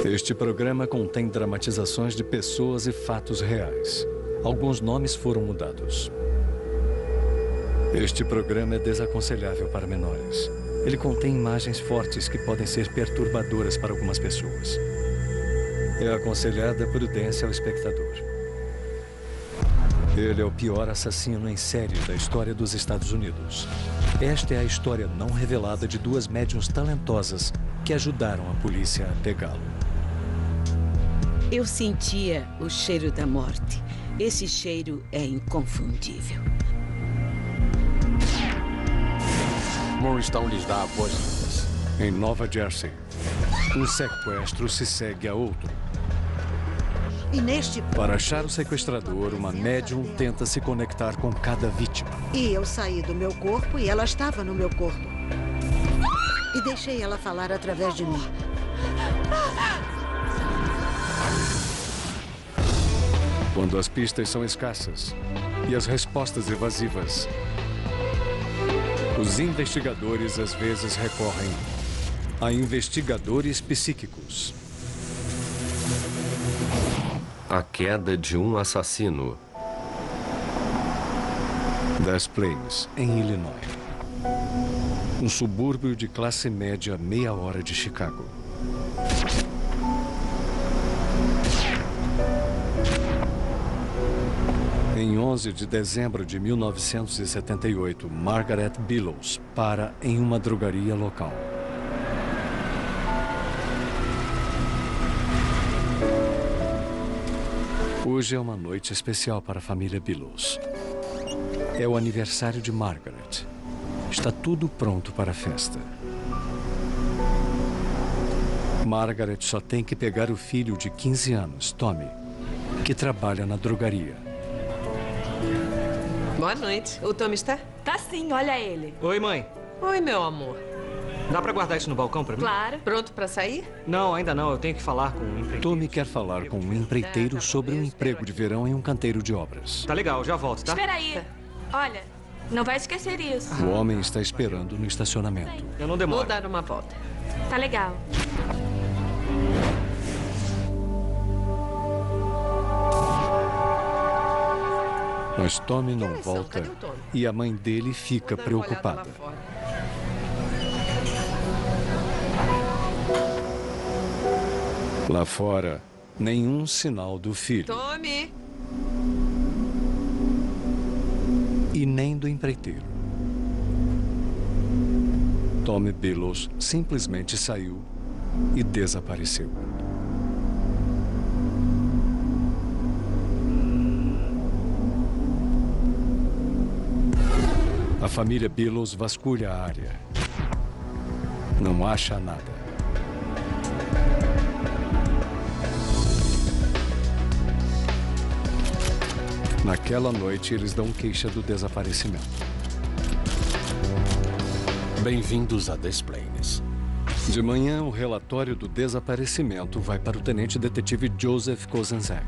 Este programa contém dramatizações de pessoas e fatos reais. Alguns nomes foram mudados. Este programa é desaconselhável para menores. Ele contém imagens fortes que podem ser perturbadoras para algumas pessoas. É aconselhada prudência ao espectador. Ele é o pior assassino em série da história dos Estados Unidos. Esta é a história não revelada de duas médiuns talentosas que ajudaram a polícia a pegá-lo. Eu sentia o cheiro da morte. Esse cheiro é inconfundível. Morristown lhes dá boas-vindas. Em Nova Jersey, um sequestro se segue a outro. E neste... Para achar o sequestrador, uma médium tenta se conectar com cada vítima. E eu saí do meu corpo e ela estava no meu corpo. E deixei ela falar através de mim. Quando as pistas são escassas e as respostas evasivas, os investigadores às vezes recorrem a investigadores psíquicos. A queda de um assassino. Des Plaines, em Illinois. Um subúrbio de classe média meia hora de Chicago. Em 11 de dezembro de 1978, Margaret Bellows para em uma drogaria local. Hoje é uma noite especial para a família Bellows. É o aniversário de Margaret. Está tudo pronto para a festa. Margaret só tem que pegar o filho de 15 anos, Tommy, que trabalha na drogaria. Boa noite. O Tommy está? Tá sim, olha ele. Oi, mãe. Oi, meu amor. Dá pra guardar isso no balcão pra mim? Claro. Pronto pra sair? Não, ainda não. Eu tenho que falar com um empreiteiro. Tommy quer falar com um empreiteiro sobre um emprego de verão em um canteiro de obras. Tá legal, já volto, tá? Espera aí. Olha, não vai esquecer isso. O homem está esperando no estacionamento. Eu não demoro. Vou dar uma volta. Tá legal. Mas Tommy não volta e a mãe dele fica preocupada. Lá fora, nenhum sinal do filho. Tommy! E nem do empreiteiro. Tommy Bellows simplesmente saiu e desapareceu. A família Bellows vasculha a área. Não acha nada. Naquela noite, eles dão queixa do desaparecimento. Bem-vindos a Des Plaines. De manhã, o relatório do desaparecimento vai para o tenente detetive Joseph Kozenzak.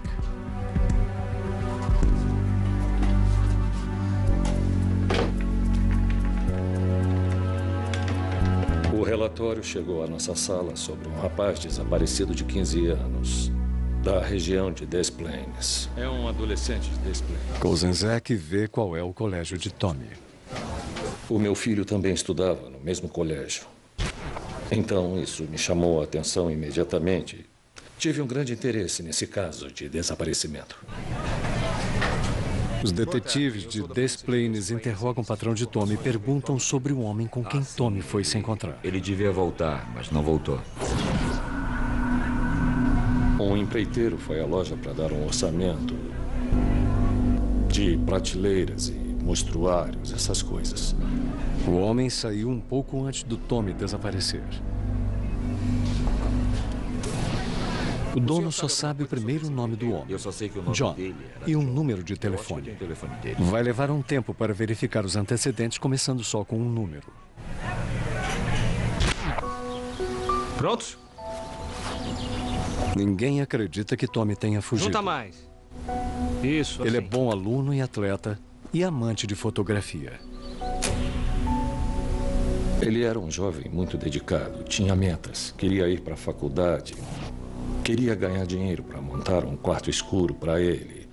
O relatório chegou à nossa sala sobre um rapaz desaparecido de 15 anos, da região de Des Plaines. É um adolescente de Des Plaines. Kozenzak vê qual é o colégio de Tommy. O meu filho também estudava no mesmo colégio. Então, isso me chamou a atenção imediatamente. Tive um grande interesse nesse caso de desaparecimento. Os detetives de Des Plaines interrogam o patrão de Tommy e perguntam sobre o homem com quem Tommy foi se encontrar. Ele devia voltar, mas não voltou. Um empreiteiro foi à loja para dar um orçamento de prateleiras e mostruários, essas coisas. O homem saiu um pouco antes do Tommy desaparecer. O dono só sabe o primeiro nome do homem, Eu só sei que o nome John, dele era e um John. número de Eu telefone. acho que tem o telefone dele. Vai levar um tempo para verificar os antecedentes, começando só com um número. Prontos? Ninguém acredita que Tommy tenha fugido. Junta mais. Isso, Ele é assim. bom aluno e atleta e amante de fotografia. Ele era um jovem muito dedicado, tinha metas, queria ir para a faculdade. Queria ganhar dinheiro para montar um quarto escuro para ele.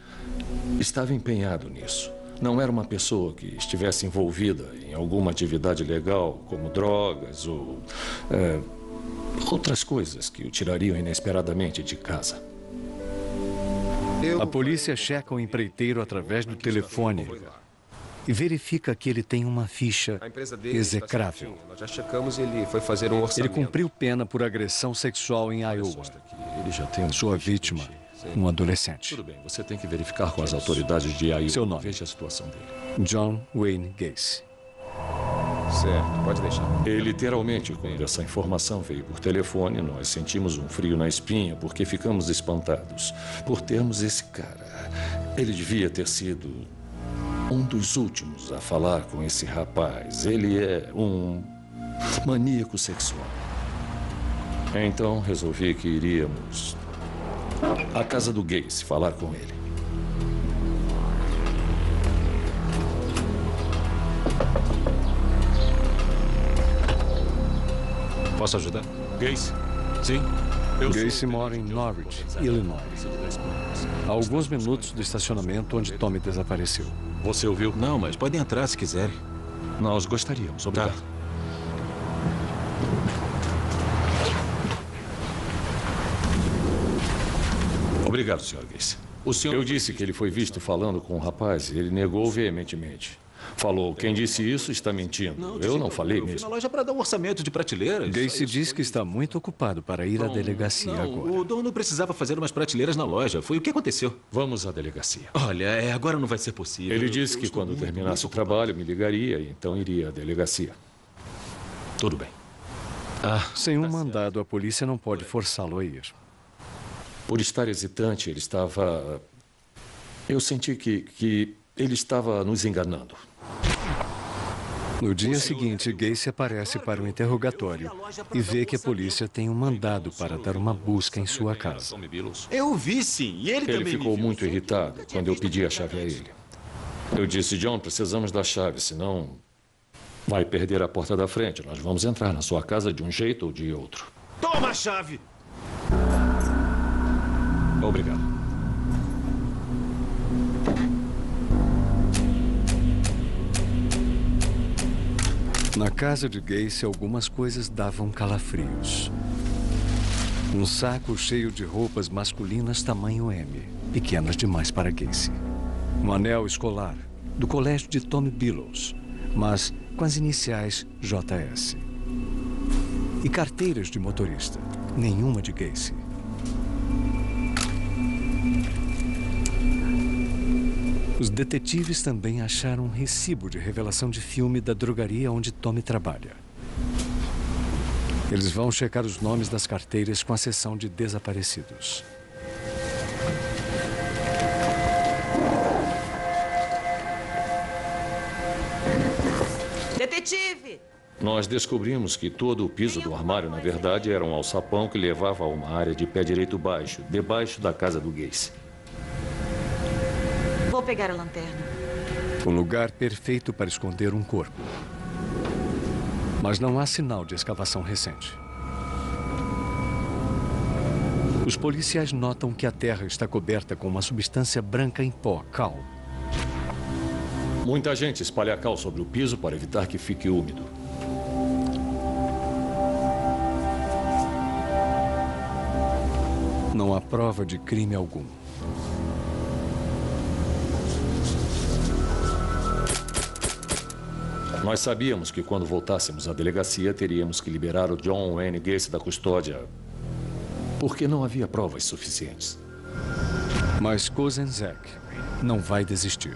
Estava empenhado nisso. Não era uma pessoa que estivesse envolvida em alguma atividade legal, como drogas ou outras coisas que o tirariam inesperadamente de casa. A polícia checa o empreiteiro através do telefone e verifica que ele tem uma ficha execrável. Nós já checamos e ele foi fazer um orçamento. Ele cumpriu pena por agressão sexual em Iowa. Ele já tem Sua vítima, um adolescente. Tudo bem, você tem que verificar com as autoridades de Iowa. Seu nome? Veja a situação dele. John Wayne Gacy. Certo, pode deixar. E literalmente, quando essa informação veio por telefone, nós sentimos um frio na espinha porque ficamos espantados por termos esse cara. Ele devia ter sido um dos últimos a falar com esse rapaz. Ele é um maníaco sexual. Então, resolvi que iríamos à casa do Gacy falar com ele. Posso ajudar? Gacy? Sim. Gacy mora em Norwich, Illinois. A alguns minutos do estacionamento onde Tommy desapareceu. Você ouviu? Não, mas podem entrar se quiserem. Nós gostaríamos. Obrigado. Tá. Obrigado, Sr. Gacy. Eu disse que ele foi visto falando com um rapaz e ele negou veementemente. Falou, quem disse isso está mentindo. Eu não falei Eu fui na mesmo. loja para dar um orçamento de prateleiras. Gacy diz que está muito ocupado para ir à delegacia agora. O dono precisava fazer umas prateleiras na loja. Foi o que aconteceu. Vamos à delegacia. Olha, agora não vai ser possível. Ele disse que quando terminasse o trabalho me ligaria e então iria à delegacia. Tudo bem. Sem um mandado, a polícia não pode forçá-lo a ir. Por estar hesitante, ele estava... Eu senti que ele estava nos enganando. No dia seguinte, Gacy aparece para o interrogatório e vê que a polícia tem um mandado para dar uma busca em sua casa. Eu vi, sim. E ele também Ele ficou me viu. muito irritado quando eu pedi a chave a ele. Eu disse, John, precisamos da chave, senão vai perder a porta da frente. Nós vamos entrar na sua casa de um jeito ou de outro. Toma a chave! Obrigado. Na casa de Gacy, algumas coisas davam calafrios. Um saco cheio de roupas masculinas tamanho M, pequenas demais para Gacy. Um anel escolar, do colégio de Tommy Billows, mas com as iniciais JS. E carteiras de motorista, nenhuma de Gacy. Os detetives também acharam um recibo de revelação de filme da drogaria onde Tommy trabalha. Eles vão checar os nomes das carteiras com a seção de desaparecidos. Detetive! Nós descobrimos que todo o piso do armário, na verdade, era um alçapão que levava a uma área de pé direito baixo, debaixo da casa do Gacy. Vou pegar a lanterna. Um lugar perfeito para esconder um corpo. Mas não há sinal de escavação recente. Os policiais notam que a terra está coberta com uma substância branca em pó, cal. Muita gente espalha cal sobre o piso para evitar que fique úmido. Não há prova de crime algum. Nós sabíamos que quando voltássemos à delegacia, teríamos que liberar o John Wayne Gacy da custódia, porque não havia provas suficientes. Mas Kozenzek não vai desistir.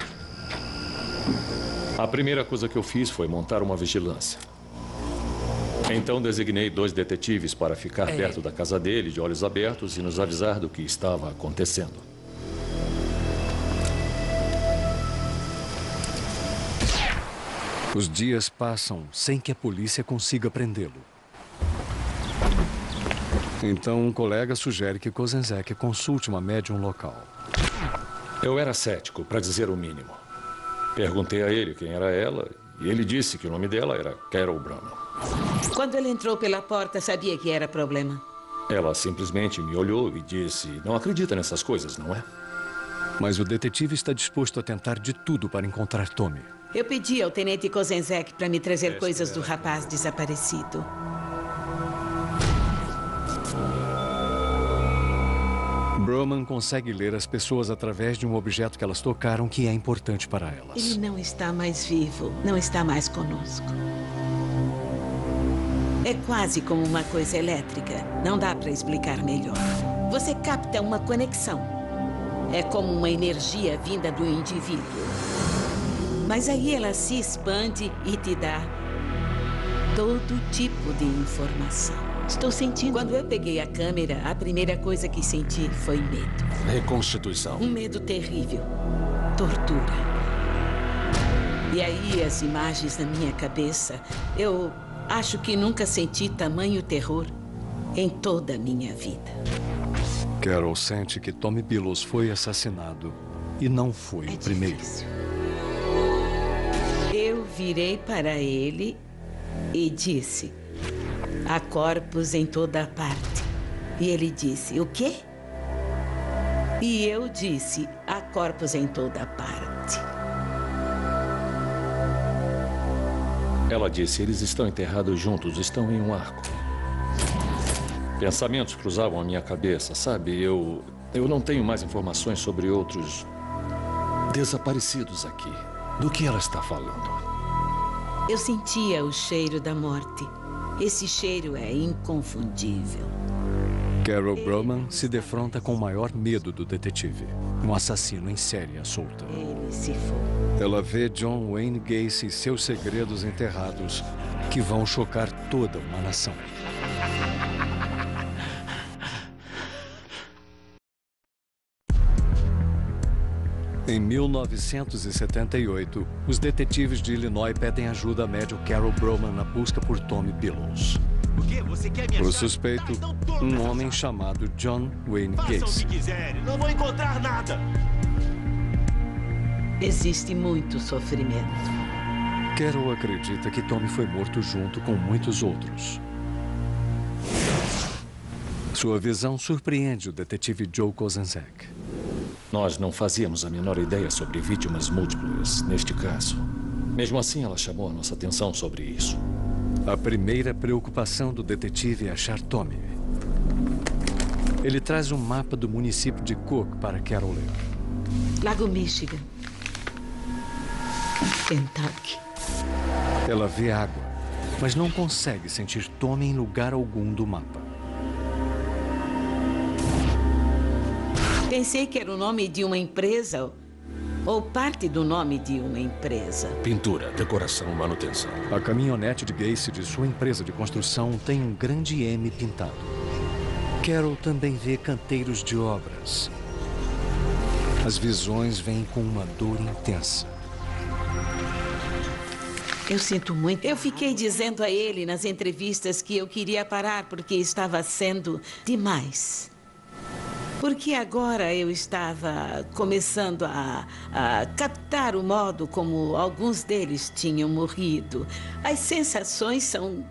A primeira coisa que eu fiz foi montar uma vigilância. Então designei 2 detetives para ficar perto da casa dele, de olhos abertos, e nos avisar do que estava acontecendo. Os dias passam sem que a polícia consiga prendê-lo. Então, um colega sugere que Kozenzek consulte uma médium local. Eu era cético, para dizer o mínimo. Perguntei a ele quem era ela, e ele disse que o nome dela era Carol Brown. Quando ele entrou pela porta, sabia que era problema. Ela simplesmente me olhou e disse: não acredita nessas coisas, não é? Mas o detetive está disposto a tentar de tudo para encontrar Tommy. Eu pedi ao tenente Kozenzek para me trazer coisas do rapaz desaparecido. Broman consegue ler as pessoas através de um objeto que elas tocaram que é importante para elas. Ele não está mais vivo, não está mais conosco. É quase como uma coisa elétrica. Não dá para explicar melhor. Você capta uma conexão. É como uma energia vinda do indivíduo. Mas aí ela se expande e te dá todo tipo de informação. Estou sentindo. Quando eu peguei a câmera, a primeira coisa que senti foi medo. Reconstituição. Um medo terrível. Tortura. E aí as imagens na minha cabeça, eu acho que nunca senti tamanho terror em toda a minha vida. Carol sente que Tommy Billows foi assassinado e não foi o primeiro. Eu virei para ele e disse: há corpos em toda parte. E ele disse: o quê? E eu disse: há corpos em toda parte. Ela disse: eles estão enterrados juntos, estão em um arco. Pensamentos cruzavam a minha cabeça, sabe? Eu não tenho mais informações sobre outros desaparecidos aqui. Do que ela está falando? Eu sentia o cheiro da morte. Esse cheiro é inconfundível. Carol Broman se defronta com o maior medo do detetive. Um assassino em série à solta. Ele se foi. Ela vê John Wayne Gacy e seus segredos enterrados que vão chocar toda uma nação. Em 1978, os detetives de Illinois pedem ajuda à médium Carol Broman na busca por Tommy Billows. O quê? Você quer me O achar? suspeito, um homem chamado John Wayne Façam o Gacy. que quiserem, não vão encontrar nada. Existe muito sofrimento. Carol acredita que Tommy foi morto junto com muitos outros. Sua visão surpreende o detetive Joe Kozenzek. Nós não fazíamos a menor ideia sobre vítimas múltiplas, neste caso. Mesmo assim, ela chamou a nossa atenção sobre isso. A primeira preocupação do detetive é achar Tommy. Ele traz um mapa do município de Cook para Carol ler. Lago Michigan. Kentucky. Ela vê água, mas não consegue sentir Tommy em lugar algum do mapa. Pensei que era o nome de uma empresa ou parte do nome de uma empresa. Pintura, decoração, manutenção. A caminhonete de Gacy de sua empresa de construção tem um grande M pintado. Carol também vê canteiros de obras. As visões vêm com uma dor intensa. Eu sinto muito. Eu fiquei dizendo a ele nas entrevistas que eu queria parar porque estava sendo demais. Porque agora eu estava começando a captar o modo como alguns deles tinham morrido. As sensações são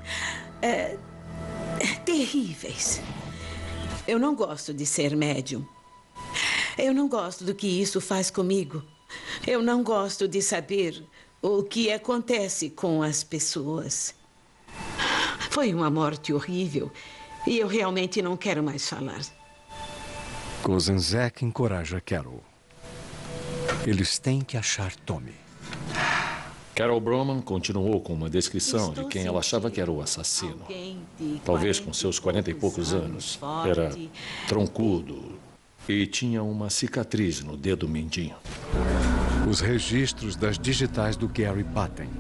terríveis. Eu não gosto de ser médium. Eu não gosto do que isso faz comigo. Eu não gosto de saber o que acontece com as pessoas. Foi uma morte horrível e eu realmente não quero mais falar. Kozenzek encoraja Carol. Eles têm que achar Tommy. Carol Broman continuou com uma descrição de quem ela achava que era o assassino. Talvez com seus 40 e poucos anos. Era troncudo e tinha uma cicatriz no dedo mindinho. Os registros das digitais do Gary batem.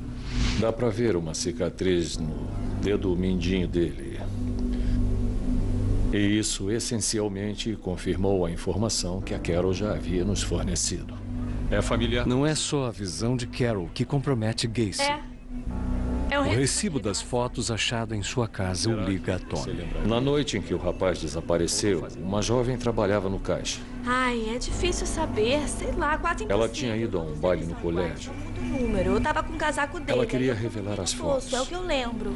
Dá pra ver uma cicatriz no dedo mindinho dele. E isso essencialmente confirmou a informação que a Carol já havia nos fornecido. É familiar? Não é só a visão de Carol que compromete Gacy. É O recibo das fotos achado em sua casa o liga a Tommy. Na noite em que o rapaz desapareceu, uma jovem trabalhava no caixa. Ai, é difícil saber. Sei lá, quase impossível. Ela tinha ido a um baile no colégio. Número. Eu tava com o casaco dele. Ela queria aí eu revelar as fosse, fotos. É o que eu lembro.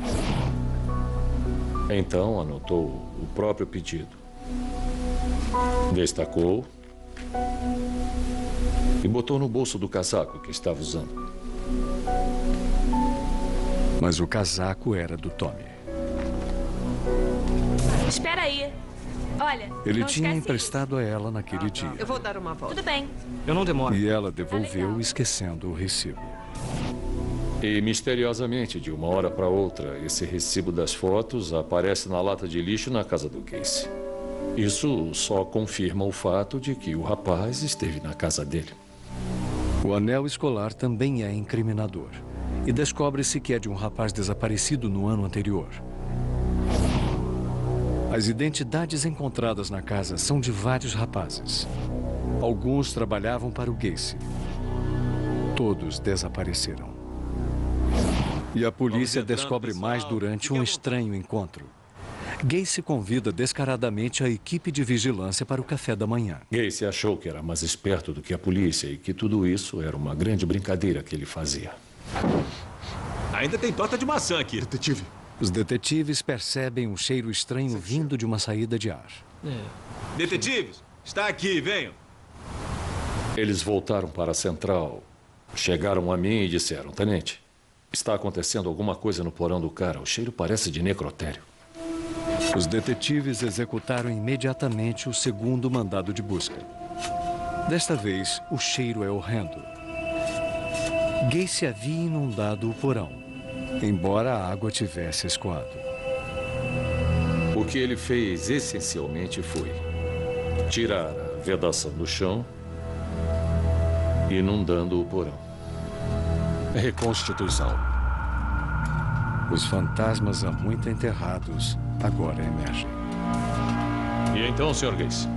Então anotou o próprio pedido. Destacou e botou no bolso do casaco que estava usando. Mas o casaco era do Tommy. Espera aí. Olha, Ele não tinha esquece emprestado a ela naquele dia. Eu vou dar uma volta. Tudo bem. Eu não demoro. E ela devolveu, esquecendo o recibo. E, misteriosamente, de uma hora para outra, esse recibo das fotos aparece na lata de lixo na casa do Gacy. Isso só confirma o fato de que o rapaz esteve na casa dele. O anel escolar também é incriminador. E descobre-se que é de um rapaz desaparecido no ano anterior. As identidades encontradas na casa são de vários rapazes. Alguns trabalhavam para o Gacy. Todos desapareceram. E a polícia descobre mais durante um estranho encontro. Gacy convida descaradamente a equipe de vigilância para o café da manhã. Gacy achou que era mais esperto do que a polícia e que tudo isso era uma grande brincadeira que ele fazia. Ainda tem torta de maçã aqui, detetive. Os detetives percebem um cheiro estranho vindo de uma saída de ar. Detetives, está aqui, venham. Eles voltaram para a central, chegaram a mim e disseram: Tenente, está acontecendo alguma coisa no porão do cara. O cheiro parece de necrotério. Os detetives executaram imediatamente o segundo mandado de busca. Desta vez, o cheiro é horrendo. Gacy havia inundado o porão, embora a água tivesse escoado. O que ele fez essencialmente foi tirar a vedação do chão, inundando o porão. Reconstituição. Os fantasmas há muito enterrados agora emergem. E então, Sr. Gacy?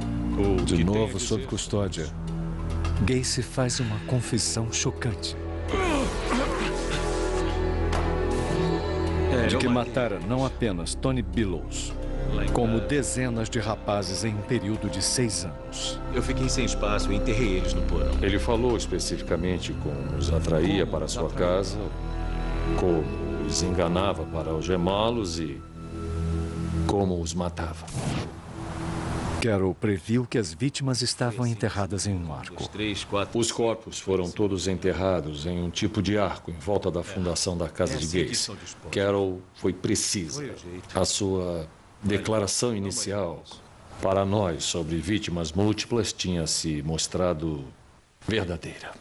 De novo sob custódia, Gacy faz uma confissão chocante. De que matara não apenas Tony Billows, como dezenas de rapazes em um período de 6 anos. Eu fiquei sem espaço e enterrei eles no porão. Ele falou especificamente como os atraía para sua casa, como os enganava para algemá-los e como os matava. Carol previu que as vítimas estavam enterradas em um arco. Os corpos foram todos enterrados em um tipo de arco em volta da fundação da casa de Gacy. Carol foi precisa. A sua declaração inicial para nós sobre vítimas múltiplas tinha se mostrado verdadeira.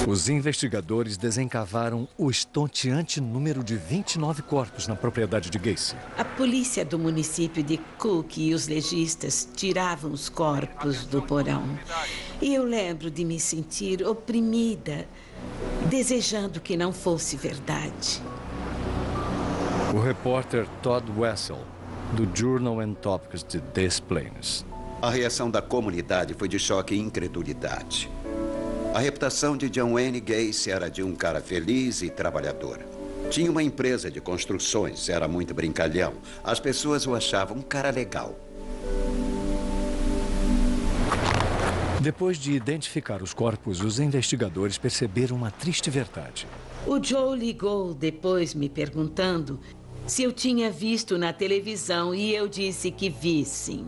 Os investigadores desencavaram o estonteante número de 29 corpos na propriedade de Gacy. A polícia do município de Cook e os legistas tiravam os corpos do porão. E eu lembro de me sentir oprimida, desejando que não fosse verdade. O repórter Todd Wessel, do Journal and Topics de Des Plaines. A reação da comunidade foi de choque e incredulidade. A reputação de John Wayne Gacy era de um cara feliz e trabalhador. Tinha uma empresa de construções, era muito brincalhão. As pessoas o achavam um cara legal. Depois de identificar os corpos, os investigadores perceberam uma triste verdade. O Joe ligou depois me perguntando se eu tinha visto na televisão e eu disse que vi, sim.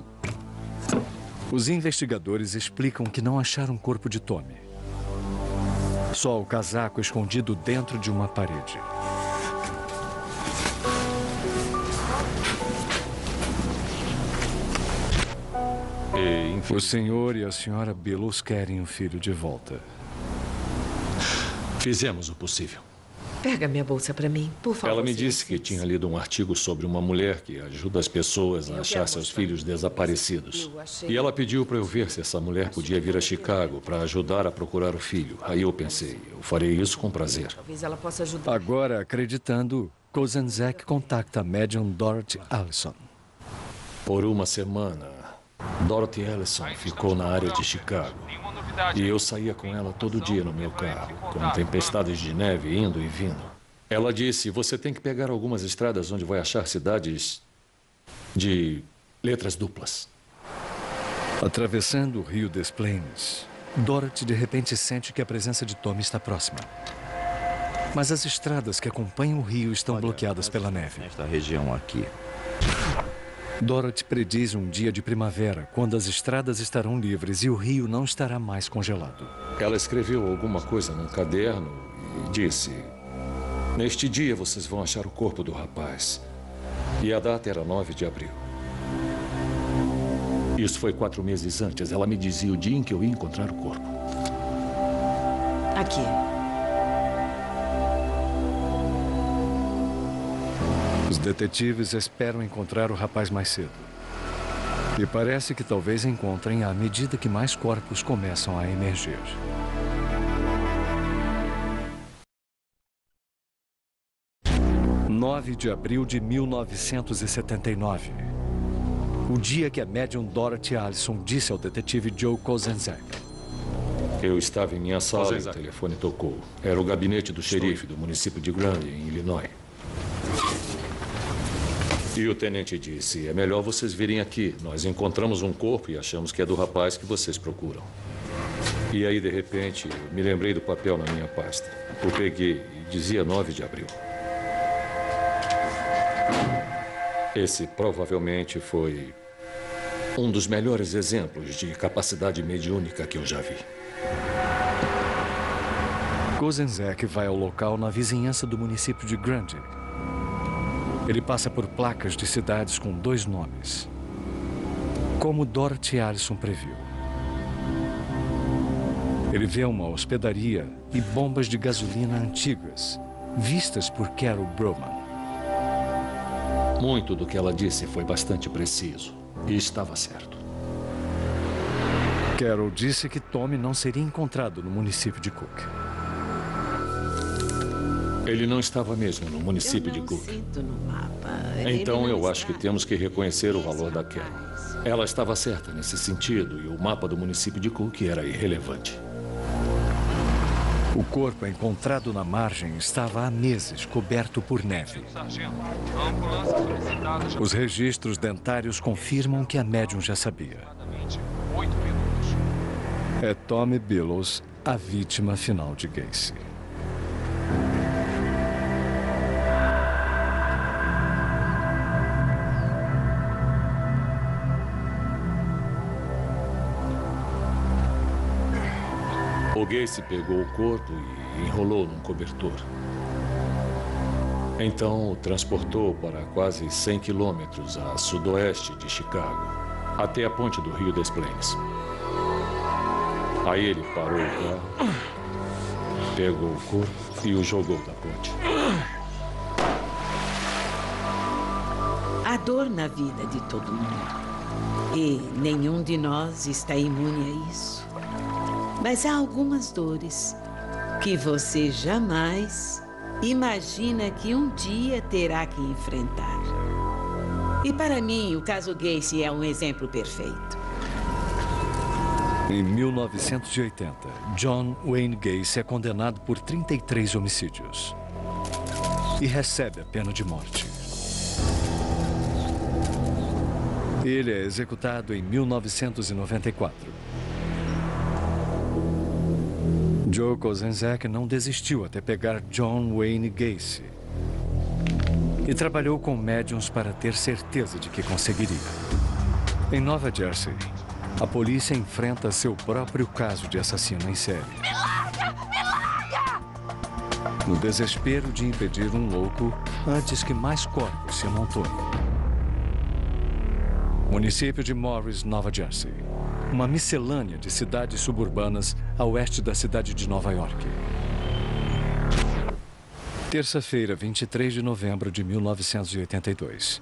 Os investigadores explicam que não acharam o corpo de Tommy. Só o casaco escondido dentro de uma parede. O senhor e a senhora Billows querem o filho de volta. Fizemos o possível. Pega minha bolsa para mim, por favor. Ela me disse que tinha lido um artigo sobre uma mulher que ajuda as pessoas a achar seus filhos desaparecidos. E ela pediu para eu ver se essa mulher podia vir a Chicago para ajudar a procurar o filho. Aí eu pensei, eu farei isso com prazer. Talvez ela possa ajudar. Agora, acreditando, Kozenzek contacta a médium Dorothy Allison. Por uma semana, Dorothy Allison ficou na área de Chicago. E eu saía com ela todo dia no meu carro, com tempestades de neve indo e vindo. Ela disse, você tem que pegar algumas estradas onde vai achar cidades de letras duplas. Atravessando o rio Des Plaines, Dorothy de repente sente que a presença de Tommy está próxima. Mas as estradas que acompanham o rio estão bloqueadas pela neve. Nesta região aqui. Dorothy prediz um dia de primavera, quando as estradas estarão livres e o rio não estará mais congelado. Ela escreveu alguma coisa num caderno e disse: neste dia vocês vão achar o corpo do rapaz. E a data era 9 de abril. Isso foi 4 meses antes. Ela me dizia o dia em que eu ia encontrar o corpo. Aqui. Os detetives esperam encontrar o rapaz mais cedo. E parece que talvez encontrem à medida que mais corpos começam a emergir. – 9 de abril de 1979. O dia que a médium Dorothy Allison disse ao detetive Joe Kozenzak. Eu estava em minha sala e o telefone tocou. Era o gabinete do xerife do município de Grundy, em Illinois. E o tenente disse: é melhor vocês virem aqui. Nós encontramos um corpo e achamos que é do rapaz que vocês procuram. E aí, de repente, eu me lembrei do papel na minha pasta. Eu peguei e dizia 9 de abril. Esse provavelmente foi um dos melhores exemplos de capacidade mediúnica que eu já vi. Kozenzak vai ao local na vizinhança do município de Grundy. Ele passa por placas de cidades com 2 nomes, como Dorothy Allison previu. Ele vê uma hospedaria e bombas de gasolina antigas, vistas por Carol Broman. Muito do que ela disse foi bastante preciso, e estava certo. Carol disse que Tommy não seria encontrado no município de Cook. Ele não estava mesmo no município de Cook. Então eu acho que temos que reconhecer o valor da Carol. Ela estava certa nesse sentido e o mapa do município de Cook era irrelevante. O corpo encontrado na margem estava há meses coberto por neve. Os registros dentários confirmam que a médium já sabia. É Tommy Billows, a vítima final de Gacy. O Gacy pegou o corpo e enrolou num cobertor. Então o transportou para quase 100 quilômetros a sudoeste de Chicago, até a ponte do Rio des Plaines. Aí ele parou o carro, pegou o corpo e o jogou da ponte. Há dor na vida de todo mundo. E nenhum de nós está imune a isso. Mas há algumas dores que você jamais imagina que um dia terá que enfrentar. E para mim, o caso Gacy é um exemplo perfeito. Em 1980, John Wayne Gacy é condenado por 33 homicídios e recebe a pena de morte. Ele é executado em 1994. Joe Kozenzak não desistiu até pegar John Wayne Gacy e trabalhou com médiums para ter certeza de que conseguiria. Em Nova Jersey, a polícia enfrenta seu próprio caso de assassino em série. Me larga! Me larga! No desespero de impedir um louco antes que mais corpos se amontoem. Município de Morris, Nova Jersey. Uma miscelânea de cidades suburbanas a oeste da cidade de Nova York. Terça-feira, 23 de novembro de 1982.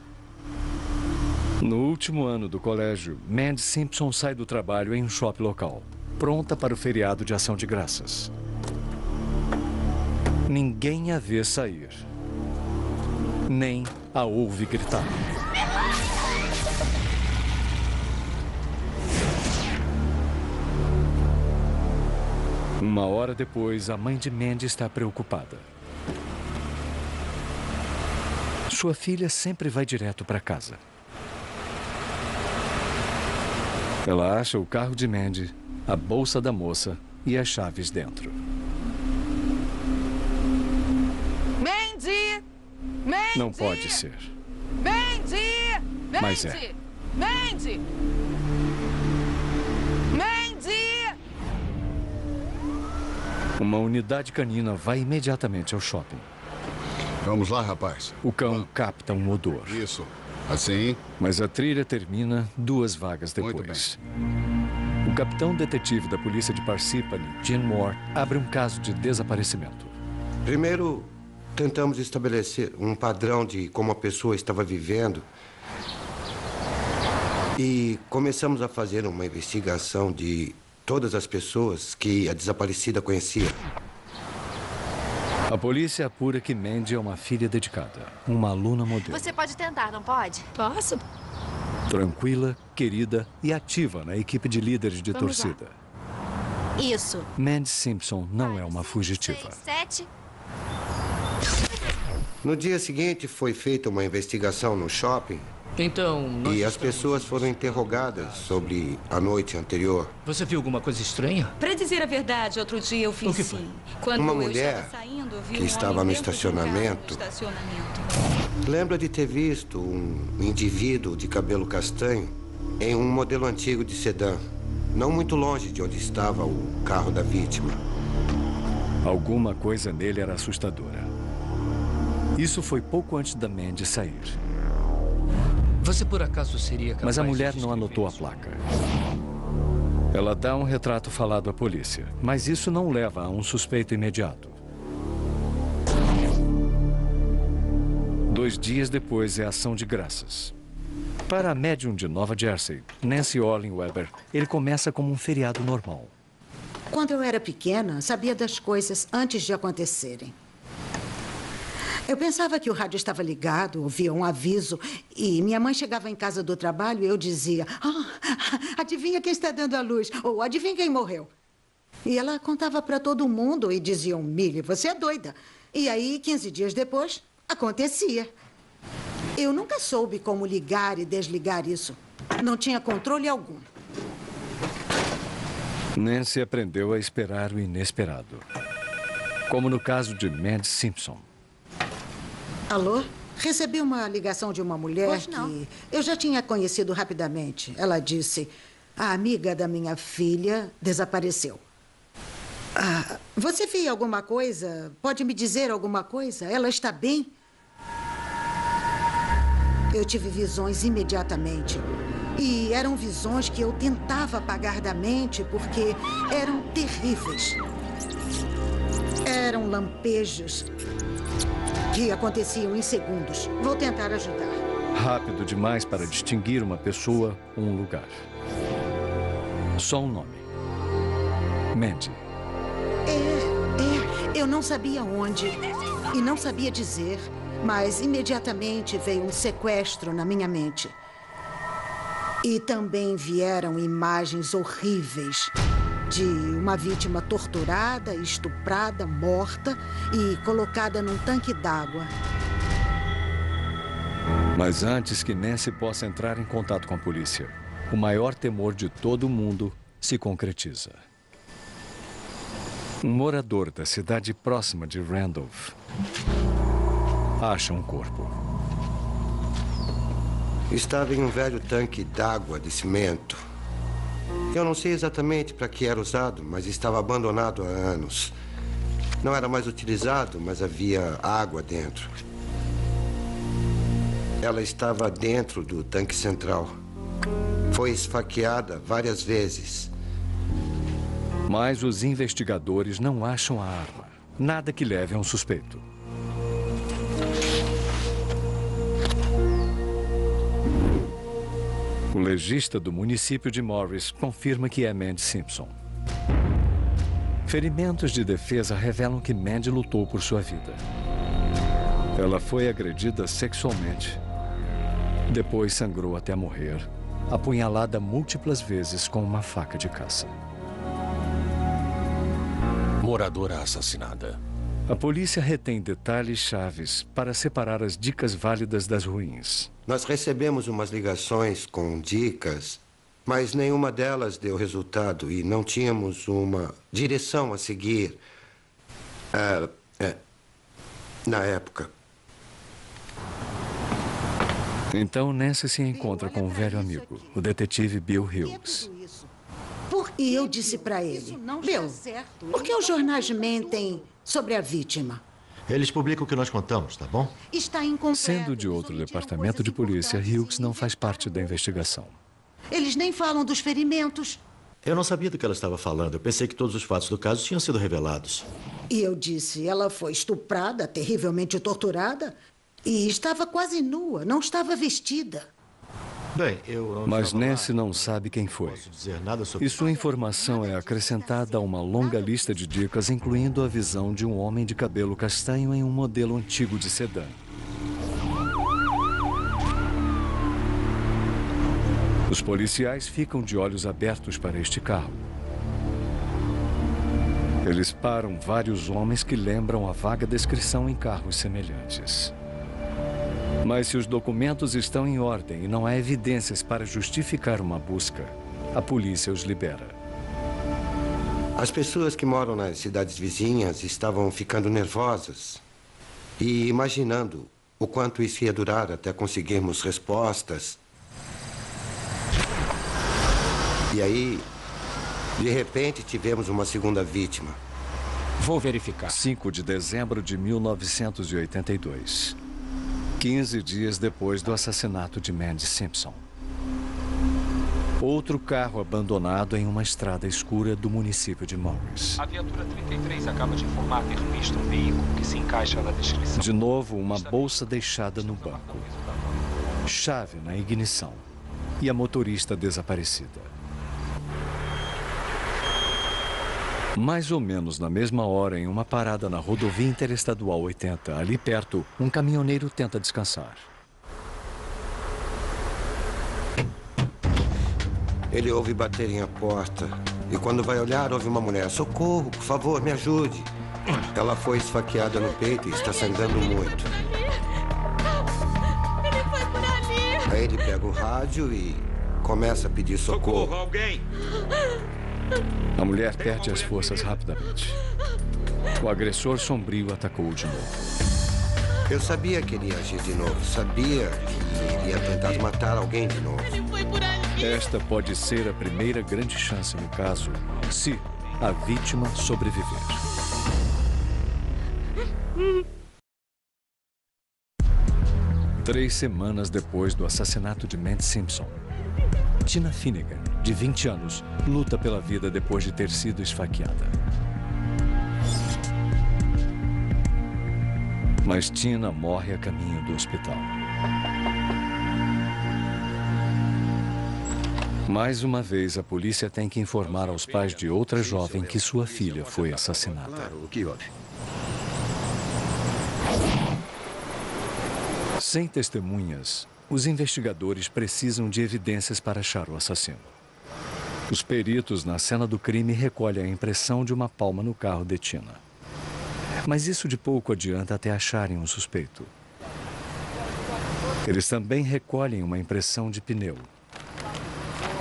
No último ano do colégio, Mandy Simpson sai do trabalho em um shopping local, pronta para o feriado de Ação de Graças. Ninguém a vê sair, nem a ouve gritar. Uma hora depois, a mãe de Mandy está preocupada. Sua filha sempre vai direto para casa. Ela acha o carro de Mandy, a bolsa da moça e as chaves dentro. Mandy! Mandy! Não pode ser. Mandy! Mas é. Mandy! Mandy! Uma unidade canina vai imediatamente ao shopping. Vamos lá, rapaz. O cão capta um odor. Isso. Assim. Mas a trilha termina 2 vagas depois. O capitão detetive da polícia de Parsippany, Gene Moore, abre um caso de desaparecimento. Primeiro, tentamos estabelecer um padrão de como a pessoa estava vivendo. E começamos a fazer uma investigação de todas as pessoas que a desaparecida conhecia. A polícia apura que Mandy é uma filha dedicada, uma aluna modelo. Você pode tentar, não pode? Posso? Tranquila, querida e ativa na equipe de líderes de torcida. Isso. Mandy Simpson não é uma fugitiva. 7. No dia seguinte, foi feita uma investigação no shopping. Então, E as pessoas foram interrogadas sobre a noite anterior. Você viu alguma coisa estranha? Pra dizer a verdade, outro dia eu fiz sim. Quando Uma eu mulher estava saindo, eu vi que um estava homem no dentro de um carro estacionamento. no estacionamento. Lembra de ter visto um indivíduo de cabelo castanho em um modelo antigo de sedã, não muito longe de onde estava o carro da vítima. Alguma coisa nele era assustadora. Isso foi pouco antes da Mandy sair. Você por acaso seria capaz Mas a mulher de não anotou a placa. Ela dá um retrato falado à polícia, mas isso não leva a um suspeito imediato. 2 dias depois é ação de graças. Para a médium de Nova Jersey, Nancy Olin Weber, ele começa como um feriado normal. Quando eu era pequena, sabia das coisas antes de acontecerem. Eu pensava que o rádio estava ligado, ouvia um aviso, e minha mãe chegava em casa do trabalho e eu dizia: adivinha quem está dando a luz? Ou adivinha quem morreu? E ela contava para todo mundo e diziam: Millie, você é doida. E aí, 15 dias depois, acontecia. Eu nunca soube como ligar e desligar isso. Não tinha controle algum. Nancy aprendeu a esperar o inesperado. Como no caso de Mandy Simpson. Alô? Recebi uma ligação de uma mulher Pois não. que eu já tinha conhecido rapidamente. Ela disse: a amiga da minha filha desapareceu. Você viu alguma coisa? Pode me dizer alguma coisa? Ela está bem? Eu tive visões imediatamente. E eram visões que eu tentava apagar da mente porque eram terríveis. Eram lampejos que aconteciam em segundos. Vou tentar ajudar. Rápido demais para distinguir uma pessoa ou um lugar. Só um nome. Mandy. Eu não sabia onde e não sabia dizer, mas imediatamente veio um sequestro na minha mente. E também vieram imagens horríveis de uma vítima torturada, estuprada, morta e colocada num tanque d'água. Mas antes que Nancy possa entrar em contato com a polícia, o maior temor de todo mundo se concretiza. Um morador da cidade próxima de Randolph acha um corpo. Estava em um velho tanque d'água de cimento. Eu não sei exatamente para que era usado, mas estava abandonado há anos. Não era mais utilizado, mas havia água dentro. Ela estava dentro do tanque central. Foi esfaqueada várias vezes. Mas os investigadores não acham a arma. Nada que leve a um suspeito. O legista do município de Morris confirma que é Mandy Simpson. Ferimentos de defesa revelam que Mandy lutou por sua vida. Ela foi agredida sexualmente. Depois sangrou até morrer, apunhalada múltiplas vezes com uma faca de caça. Moradora assassinada. A polícia retém detalhes chaves para separar as dicas válidas das ruins. Nós recebemos umas ligações com dicas, mas nenhuma delas deu resultado e não tínhamos uma direção a seguir na época. Então Nancy se encontra com um velho amigo, o detetive Bill Hughes. E eu disse para ele, Bill, por que os jornais mentem sobre a vítima? Eles publicam o que nós contamos, tá bom? Está incompleto. Sendo de outro departamento de polícia, Hughes não faz parte da investigação. Eles nem falam dos ferimentos. Eu não sabia do que ela estava falando. Eu pensei que todos os fatos do caso tinham sido revelados. E eu disse, ela foi estuprada, terrivelmente torturada, e estava quase nua, não estava vestida. Bem, eu não Mas Nancy não sabe quem foi. E sua informação é acrescentada a uma longa lista de dicas, incluindo a visão de um homem de cabelo castanho em um modelo antigo de sedã. Os policiais ficam de olhos abertos para este carro. Eles param vários homens que lembram a vaga descrição em carros semelhantes. Mas se os documentos estão em ordem e não há evidências para justificar uma busca, a polícia os libera. As pessoas que moram nas cidades vizinhas estavam ficando nervosas e imaginando o quanto isso ia durar até conseguirmos respostas. E aí, de repente, tivemos uma segunda vítima. Vou verificar. 5 de dezembro de 1982. 15 dias depois do assassinato de Mandy Simpson. Outro carro abandonado em uma estrada escura do município de Morris. A viatura 33 acaba de informar ter visto um veículo que se encaixa na descrição. De novo, uma bolsa deixada no banco. Chave na ignição. E a motorista desaparecida. Mais ou menos na mesma hora, em uma parada na rodovia interestadual 80, ali perto, um caminhoneiro tenta descansar. Ele ouve baterem a porta. E quando vai olhar, ouve uma mulher. Socorro, por favor, me ajude. Ela foi esfaqueada no peito e está sangrando muito. Ele foi por ali. Aí ele pega o rádio e começa a pedir socorro. Socorro, alguém! A mulher perde as forças rapidamente. O agressor sombrio atacou de novo. Eu sabia que ele ia agir de novo. Sabia que ele ia tentar matar alguém de novo. Ele foi por ali. Esta pode ser a primeira grande chance no caso, se a vítima sobreviver. Três semanas depois do assassinato de Mandy Simpson, Tina Finnegan, de 20 anos, luta pela vida depois de ter sido esfaqueada. Mas Tina morre a caminho do hospital. Mais uma vez, a polícia tem que informar aos pais de outra jovem que sua filha foi assassinada. Claro, o que houve? Sem testemunhas, os investigadores precisam de evidências para achar o assassino. Os peritos na cena do crime recolhem a impressão de uma palma no carro de Tina. Mas isso de pouco adianta até acharem um suspeito. Eles também recolhem uma impressão de pneu.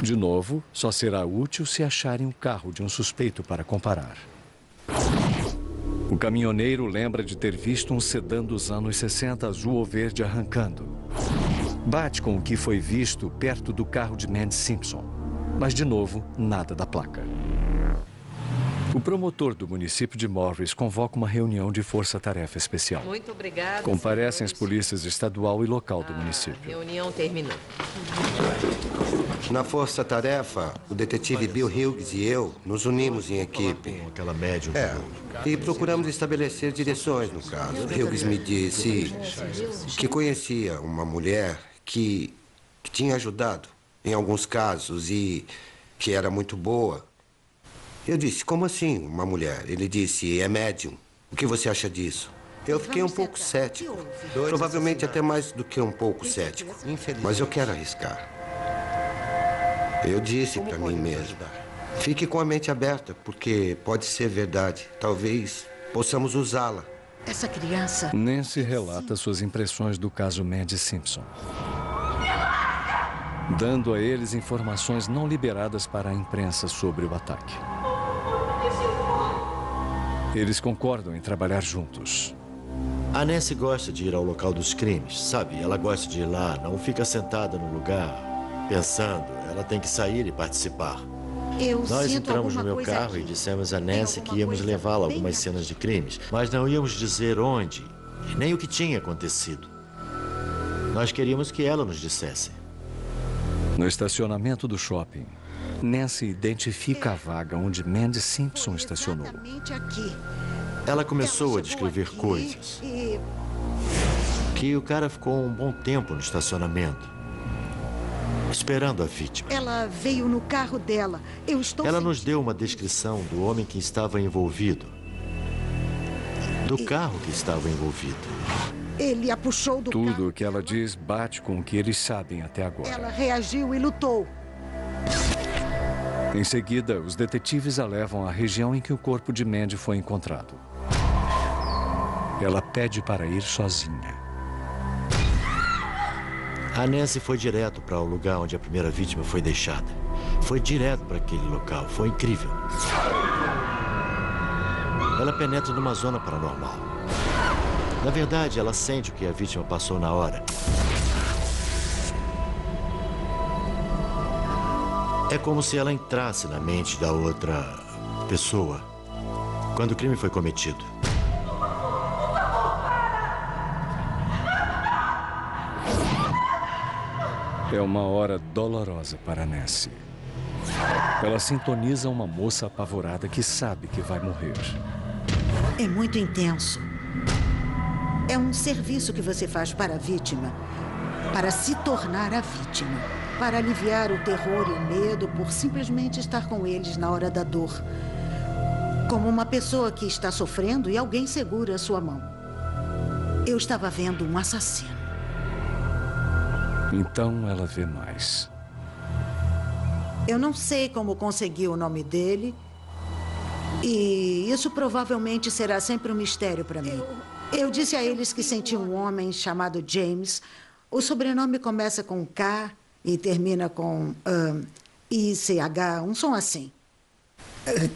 De novo, só será útil se acharem o carro de um suspeito para comparar. O caminhoneiro lembra de ter visto um sedã dos anos 60 azul ou verde arrancando. Bate com o que foi visto perto do carro de Mandy Simpson. Mas, de novo, nada da placa. O promotor do município de Morris convoca uma reunião de força-tarefa especial. Muito obrigada. Comparecem as polícias estadual e local do município. A reunião terminou. Na força-tarefa, o detetive Bill Hughes e eu nos unimos em equipe. Aquela médium. E procuramos estabelecer direções no caso. Hughes me disse que conhecia uma mulher que tinha ajudado em alguns casos e que era muito boa. Eu disse, como assim, uma mulher? Ele disse, é médium. O que você acha disso? Eu fiquei um pouco cético. Provavelmente até mais do que um pouco cético. Mas eu quero arriscar. Eu disse para mim mesmo, fique com a mente aberta, porque pode ser verdade. Talvez possamos usá-la. Essa criança... Nancy relata suas impressões do caso Mandy Simpson, dando a eles informações não liberadas para a imprensa sobre o ataque. Eles concordam em trabalhar juntos. A Nancy gosta de ir ao local dos crimes, sabe? Ela gosta de ir lá, não fica sentada no lugar, pensando. Ela tem que sair e participar. Nós entramos no meu carro e dissemos a Nancy que íamos levá-la a algumas cenas de crimes, mas não íamos dizer onde, nem o que tinha acontecido. Nós queríamos que ela nos dissesse. No estacionamento do shopping, Nancy identifica a vaga onde Mandy Simpson estacionou. Aqui. Ela começou a descrever coisas. Que o cara ficou um bom tempo no estacionamento, esperando a vítima. Ela veio no carro dela. Ela nos deu uma descrição do homem que estava envolvido. Do carro que estava envolvido. Ele a puxou do carro. Tudo o que ela diz bate com o que eles sabem até agora. Ela reagiu e lutou. Em seguida, os detetives a levam à região em que o corpo de Mandy foi encontrado. Ela pede para ir sozinha. A Nancy foi direto para o lugar onde a primeira vítima foi deixada. Foi direto para aquele local. Foi incrível. Ela penetra numa zona paranormal. Na verdade, ela sente o que a vítima passou na hora. É como se ela entrasse na mente da outra pessoa quando o crime foi cometido. É uma hora dolorosa para Nancy. Ela sintoniza uma moça apavorada que sabe que vai morrer. É muito intenso. É um serviço que você faz para a vítima, para se tornar a vítima, para aliviar o terror e o medo por simplesmente estar com eles na hora da dor. Como uma pessoa que está sofrendo e alguém segura a sua mão. Eu estava vendo um assassino. Então ela vê mais. Eu não sei como consegui o nome dele. E isso provavelmente será sempre um mistério para mim. Eu disse a eles que senti um homem chamado James. O sobrenome começa com K e termina com ICH, um som assim.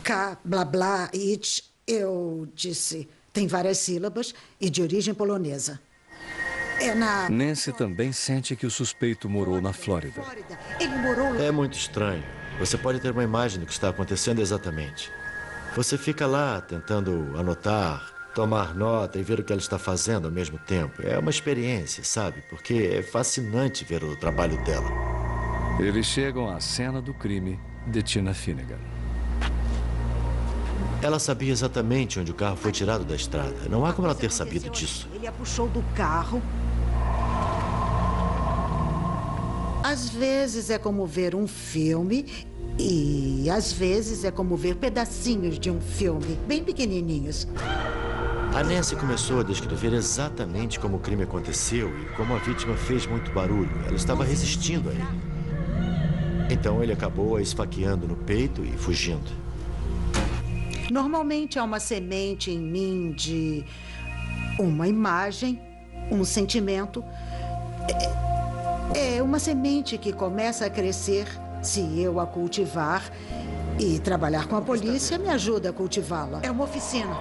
K, blá, blá, it. Eu disse, tem várias sílabas e de origem polonesa. Nancy também sente que o suspeito morou na Flórida. Ele morou lá. É muito estranho. Você pode ter uma imagem do que está acontecendo exatamente. Você fica lá tentando anotar, tomar nota e ver o que ela está fazendo ao mesmo tempo. É uma experiência, sabe? Porque é fascinante ver o trabalho dela. Eles chegam à cena do crime de Tina Finnegan. Ela sabia exatamente onde o carro foi tirado da estrada. Não há como ela ter sabido disso. Ele a puxou do carro. Às vezes é como ver um filme e às vezes é como ver pedacinhos de um filme, bem pequenininhos. A Nancy começou a descrever exatamente como o crime aconteceu e como a vítima fez muito barulho. Ela estava resistindo a ele. Então ele acabou a esfaqueando no peito e fugindo. Normalmente há uma semente em mim de uma imagem, um sentimento. É uma semente que começa a crescer se eu a cultivar. E trabalhar com a polícia me ajuda a cultivá-la. É uma oficina.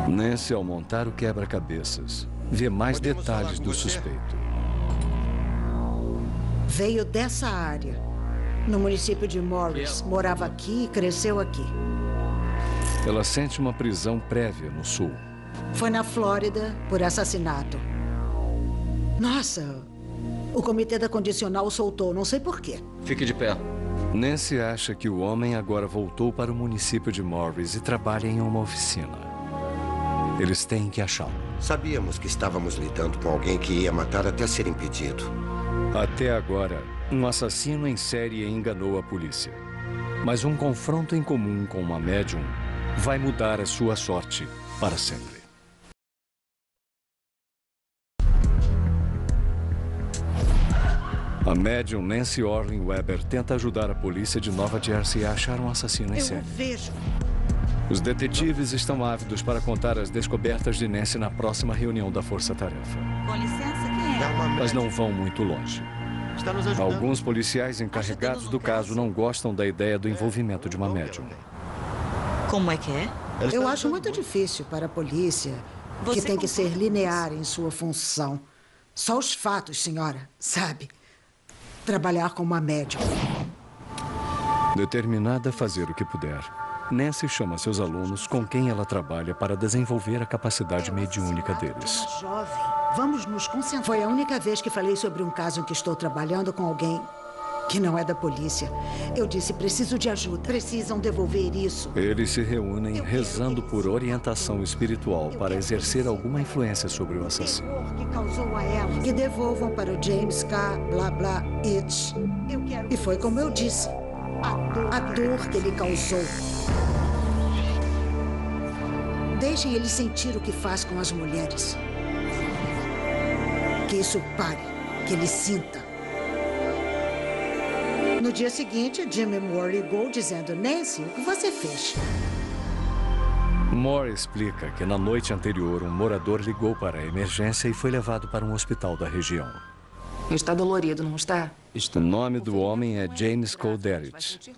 Nancy, ao montar o quebra-cabeças, vê mais detalhes do suspeito. Veio dessa área. No município de Morris. Morava aqui e cresceu aqui. Ela sente uma prisão prévia no sul. Foi na Flórida por assassinato. Nossa, o comitê da condicional o soltou, não sei por quê. Fique de pé. Nancy acha que o homem agora voltou para o município de Morris e trabalha em uma oficina. Eles têm que achá-lo. Sabíamos que estávamos lidando com alguém que ia matar até ser impedido. Até agora, um assassino em série enganou a polícia. Mas um confronto em comum com uma médium vai mudar a sua sorte para sempre. A médium Nancy Orlin Weber tenta ajudar a polícia de Nova Jersey a achar um assassino em série. Vejo. Os detetives estão ávidos para contar as descobertas de Nancy na próxima reunião da Força Tarefa. Com licença, quem é? Mas não vão muito longe. Alguns policiais encarregados do caso não gostam da ideia do envolvimento de uma médium. Como é que é? Eu acho muito difícil para a polícia, que tem que ser linear em sua função. Só os fatos, senhora, sabe? Trabalhar como uma médium. Determinada a fazer o que puder, Nancy chama seus alunos com quem ela trabalha para desenvolver a capacidade mediúnica deles. Jovem, vamos nos concentrar. Foi a única vez que falei sobre um caso em que estou trabalhando com alguém que não é da polícia. Eu disse, preciso de ajuda. Precisam devolver isso. Eles se reúnem rezando por orientação espiritual para exercer alguma influência sobre o assassino. Que causou a ela. Que devolvam para o James K. blá blá it. E foi como eu disse. A dor que ele causou. Deixem ele sentir o que faz com as mulheres. Que isso pare. Que ele sinta. No dia seguinte, Jimmy Moore ligou dizendo, Nancy, o que você fez? Moore explica que na noite anterior, um morador ligou para a emergência e foi levado para um hospital da região. Está dolorido, não está? O nome do homem é James Coderit.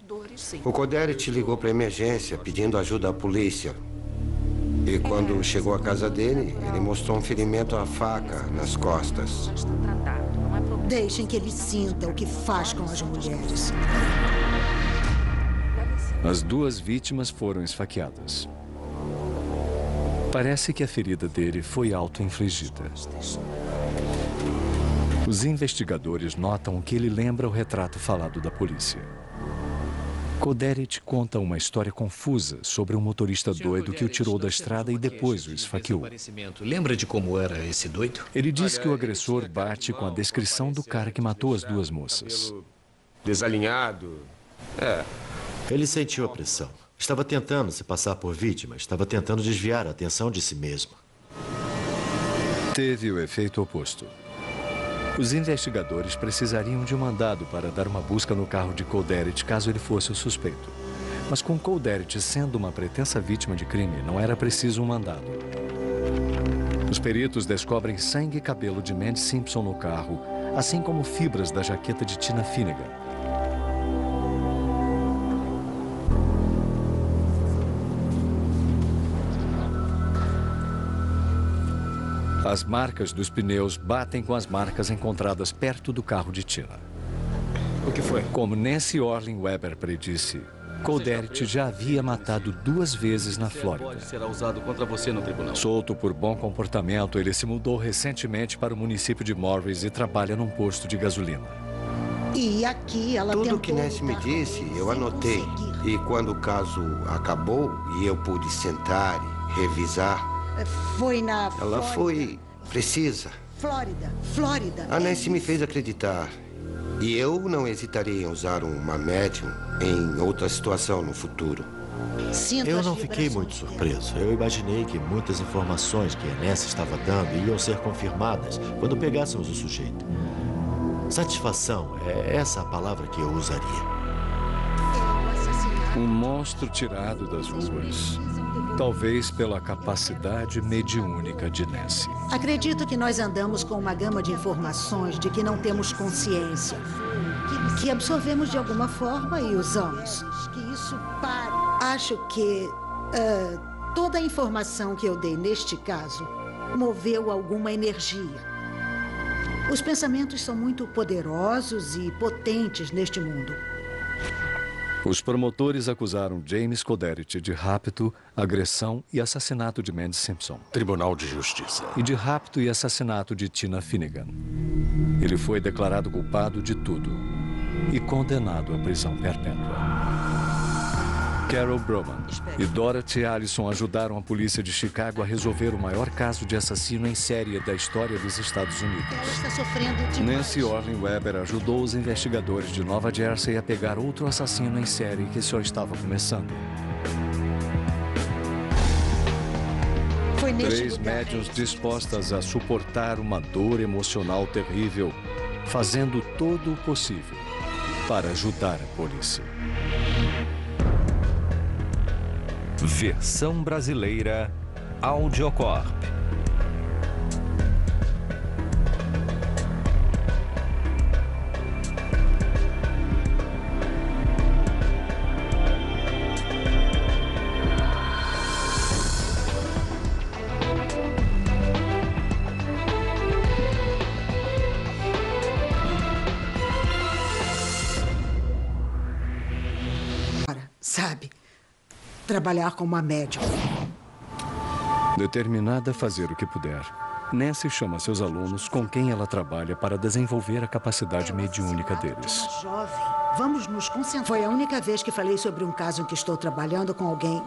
O Coderit ligou para a emergência pedindo ajuda à polícia. E quando chegou à casa dele, ele mostrou um ferimento à faca nas costas. Deixem que ele sinta o que faz com as mulheres. As duas vítimas foram esfaqueadas. Parece que a ferida dele foi auto-infligida. Os investigadores notam que ele lembra o retrato falado da polícia. Coderit conta uma história confusa sobre um motorista doido que o tirou da estrada e depois o esfaqueou. Lembra de como era esse doido? Ele diz que o agressor bate com a descrição do cara que matou as duas moças. Desalinhado. Ele sentiu a pressão. Estava tentando se passar por vítima. Estava tentando desviar a atenção de si mesmo. Teve o efeito oposto. Os investigadores precisariam de um mandado para dar uma busca no carro de Coderit caso ele fosse o suspeito. Mas com Coderit sendo uma pretensa vítima de crime, não era preciso um mandado. Os peritos descobrem sangue e cabelo de Mandy Simpson no carro, assim como fibras da jaqueta de Tina Finnegan. As marcas dos pneus batem com as marcas encontradas perto do carro de Tina. O que foi? Como Nancy Orlin Weber predisse, Coderit já havia matado 2 vezes na Flórida. Será usado contra você no tribunal. Solto por bom comportamento, ele se mudou recentemente para o município de Morris e trabalha num posto de gasolina. E aqui ela Tudo que Nancy me disse, eu anotei. E quando o caso acabou e eu pude sentar e revisar... Foi na Ela Flórida. foi precisa. Flórida. A Nancy me fez acreditar. E eu não hesitaria em usar uma médium em outra situação no futuro. Eu não fiquei muito surpreso. Eu imaginei que muitas informações que a Nancy estava dando iam ser confirmadas quando pegássemos o sujeito. Satisfação é essa a palavra que eu usaria. Um monstro tirado das ruas. Talvez pela capacidade mediúnica de Nancy. Acredito que nós andamos com uma gama de informações de que não temos consciência. Que absorvemos de alguma forma e usamos. Que isso pare. Acho que toda a informação que eu dei neste caso moveu alguma energia. Os pensamentos são muito poderosos e potentes neste mundo. Os promotores acusaram James Coderit de rapto, agressão e assassinato de Mandy Simpson. Tribunal de Justiça. E de rapto e assassinato de Tina Finnegan. Ele foi declarado culpado de tudo e condenado à prisão perpétua. Carol Broman e Dorothy Allison ajudaram a polícia de Chicago a resolver o maior caso de assassino em série da história dos Estados Unidos. Ela está sofrendo demais. Nancy Orlin Weber ajudou os investigadores de Nova Jersey a pegar outro assassino em série que só estava começando. Foi neste 3 lugar. médiuns dispostas a suportar uma dor emocional terrível, fazendo todo o possível para ajudar a polícia. Versão brasileira Audiocorp. sabe? Trabalhar como uma médica. Determinada a fazer o que puder, Nancy chama seus alunos com quem ela trabalha para desenvolver a capacidade mediúnica deles. Jovem, vamos nos concentrar. Foi a única vez que falei sobre um caso em que estou trabalhando com alguém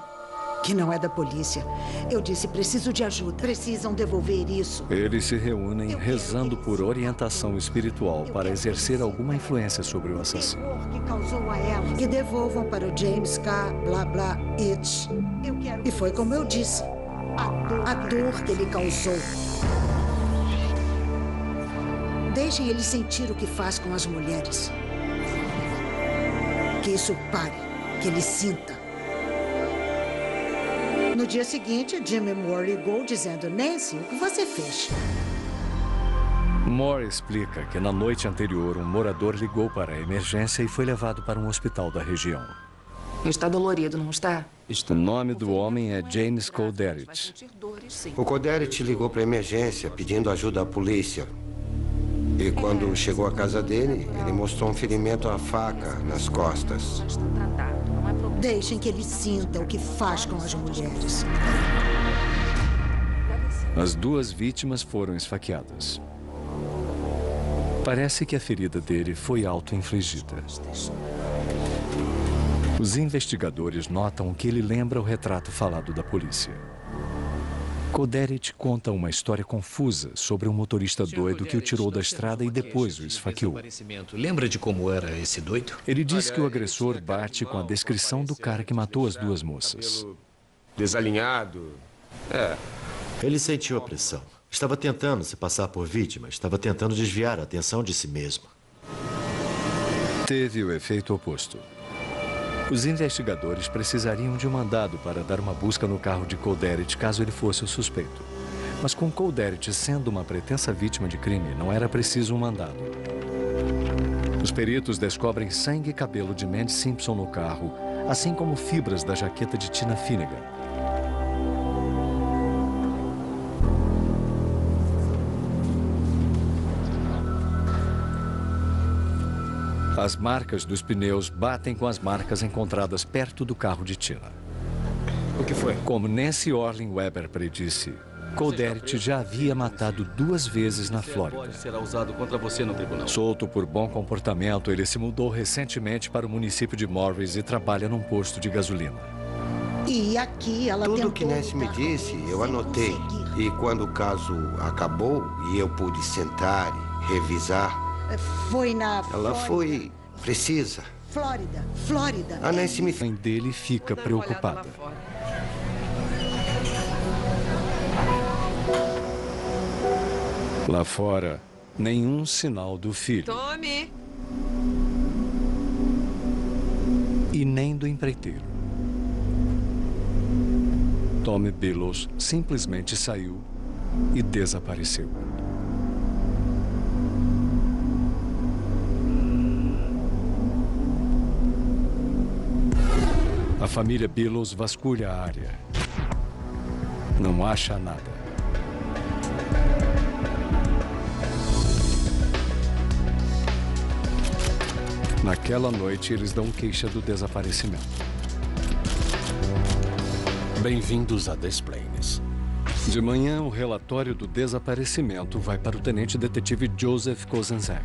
que não é da polícia. Eu disse, preciso de ajuda. Precisam devolver isso. Eles se reúnem rezando por orientação espiritual para exercer alguma influência sobre o assassino. Que causou a ela. Que devolvam para o James K. blá blá it. E foi como eu disse. A dor que ele causou. Deixem ele sentir o que faz com as mulheres. Que isso pare. Que ele sinta. No dia seguinte, Jimmy Moore ligou dizendo, Nancy, o que você fez? Moore explica que na noite anterior, um morador ligou para a emergência e foi levado para um hospital da região. Está dolorido, não está? O nome do homem é James Coderit. O Coderit ligou para a emergência pedindo ajuda à polícia. E quando chegou à casa dele, ele mostrou um ferimento à faca nas costas. Deixem que ele sinta o que faz com as mulheres. As duas vítimas foram esfaqueadas. Parece que a ferida dele foi auto-infligida. Os investigadores notam que ele lembra o retrato falado da polícia. Coderit conta uma história confusa sobre um motorista doido que o tirou da estrada e depois o esfaqueou. Lembra de como era esse doido? Ele diz que o agressor bate com a descrição do cara que matou as duas moças. Desalinhado. Ele sentiu a pressão. Estava tentando se passar por vítima. Estava tentando desviar a atenção de si mesmo. Teve o efeito oposto. Os investigadores precisariam de um mandado para dar uma busca no carro de Coderit caso ele fosse o suspeito. Mas com Coderit sendo uma pretensa vítima de crime, não era preciso um mandado. Os peritos descobrem sangue e cabelo de Mandy Simpson no carro, assim como fibras da jaqueta de Tina Finnegan. As marcas dos pneus batem com as marcas encontradas perto do carro de Tina. O que foi? Como Nancy Orlin Weber predisse, Coderit já havia matado 2 vezes na Flórida. Será usado contra você no tribunal. Solto por bom comportamento, ele se mudou recentemente para o município de Morris e trabalha num posto de gasolina. E aqui ela Tudo que Nancy me disse, eu anotei. E quando o caso acabou e eu pude sentar e revisar... Foi na Ela foi precisa. Flórida. A Nancy me... A mãe dele fica preocupada. Lá fora, nenhum sinal do filho. Tommy! E nem do empreiteiro. Tommy Billows simplesmente saiu e desapareceu. A família Billows vasculha a área. Não acha nada. Naquela noite, eles dão queixa do desaparecimento. Bem-vindos a Des Plaines. De manhã, o relatório do desaparecimento vai para o tenente detetive Joseph Kozenzak.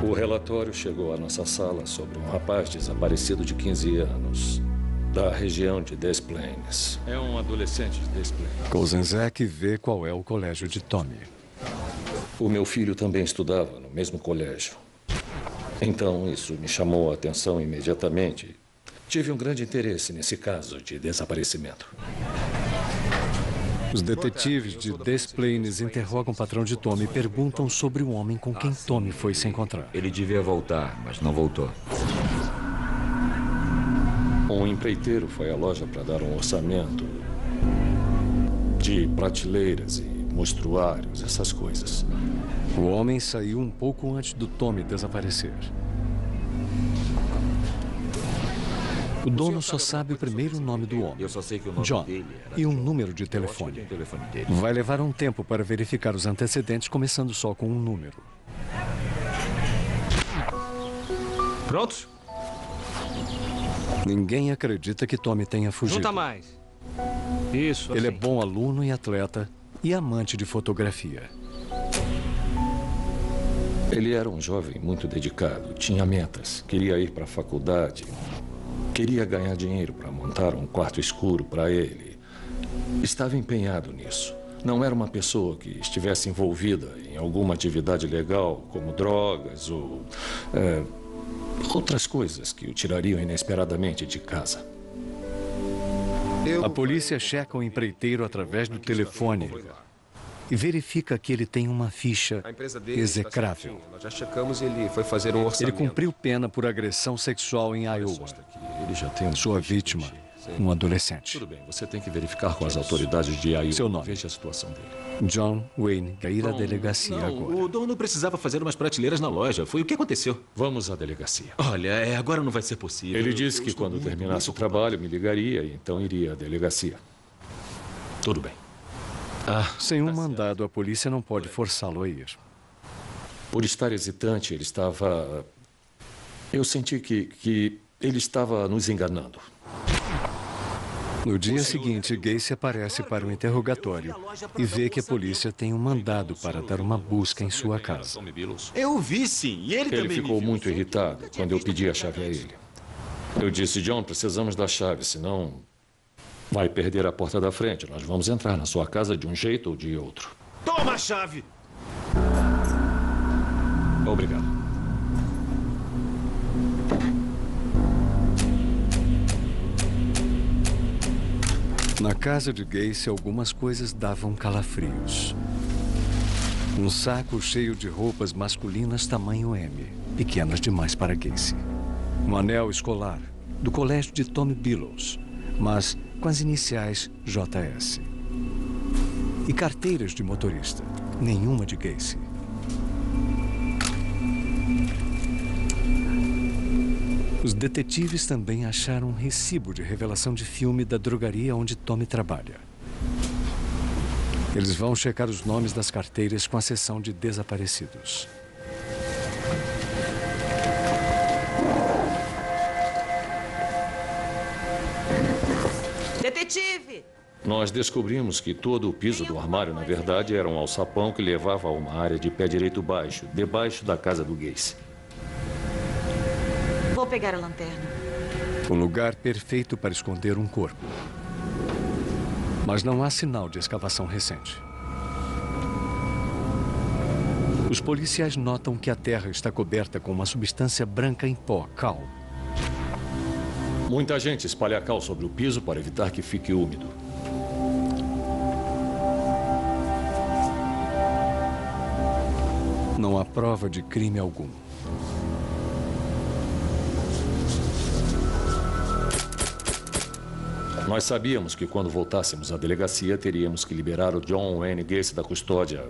O relatório chegou à nossa sala sobre um rapaz desaparecido de 15 anos, da região de Des Plaines. É um adolescente de Des Plaines. Kozenzak vê qual é o colégio de Tommy. O meu filho também estudava no mesmo colégio. Então, isso me chamou a atenção imediatamente. Tive um grande interesse nesse caso de desaparecimento. Os detetives de Des Plaines interrogam o patrão de Tommy e perguntam sobre o homem com quem Tommy foi se encontrar. Ele devia voltar, mas não voltou. Um empreiteiro foi à loja para dar um orçamento de prateleiras e mostruários, essas coisas. O homem saiu um pouco antes do Tommy desaparecer. O dono só sabe o primeiro nome do homem, Eu só sei que o nome John, dele era e um John. número de Eu acho telefone. que é o telefone dele. Vai levar um tempo para verificar os antecedentes, começando só com um número. Prontos? Ninguém acredita que Tommy tenha fugido. Junta mais. Isso, Ele é assim. bom aluno e atleta e amante de fotografia. Ele era um jovem muito dedicado, tinha metas, queria ir para a faculdade, queria ganhar dinheiro para montar um quarto escuro para ele. Estava empenhado nisso. Não era uma pessoa que estivesse envolvida em alguma atividade legal, como drogas ou outras coisas que o tirariam inesperadamente de casa. A polícia checa o empreiteiro através do telefone e verifica que ele tem uma ficha A empresa dele execrável. está certinho. Nós já checamos e ele foi fazer um Ele orçamento. cumpriu pena por agressão sexual em Iowa. Ele já tem Sua vítima, um adolescente. Tudo bem, você tem que verificar com as autoridades de Iowa. Seu nome? Veja a situação dele. John Wayne, quer ir à delegacia Não, agora. o dono precisava fazer umas prateleiras na loja. Foi o que aconteceu. Vamos à delegacia. Olha, agora não vai ser possível. Ele disse que quando terminasse o trabalho me ligaria e então iria à delegacia. Tudo bem. Sem um mandado, a polícia não pode forçá-lo a ir. Por estar hesitante, ele estava... Eu senti que ele estava nos enganando. No dia seguinte, Gacy aparece para o interrogatório e vê que a polícia tem um mandado para dar uma busca em sua casa. Eu vi, sim. E ele também Ele ficou me viu. muito irritado quando eu pedi a chave a ele. Eu disse, John, precisamos da chave, senão vai perder a porta da frente. Nós vamos entrar na sua casa de um jeito ou de outro. Toma a chave! Obrigado. Na casa de Gacy, algumas coisas davam calafrios. Um saco cheio de roupas masculinas tamanho M, pequenas demais para Gacy. Um anel escolar, do colégio de Tommy Billows, mas com as iniciais JS. E carteiras de motorista, nenhuma de Gacy. Os detetives também acharam um recibo de revelação de filme da drogaria onde Tommy trabalha. Eles vão checar os nomes das carteiras com a seção de desaparecidos. Detetive! Nós descobrimos que todo o piso do armário, na verdade, era um alçapão que levava a uma área de pé direito baixo, debaixo da casa do Gacy. Vou pegar a lanterna. Um lugar perfeito para esconder um corpo. Mas não há sinal de escavação recente. Os policiais notam que a terra está coberta com uma substância branca em pó, cal. Muita gente espalha cal sobre o piso para evitar que fique úmido. Não há prova de crime algum. Nós sabíamos que quando voltássemos à delegacia, teríamos que liberar o John Wayne Gacy da custódia,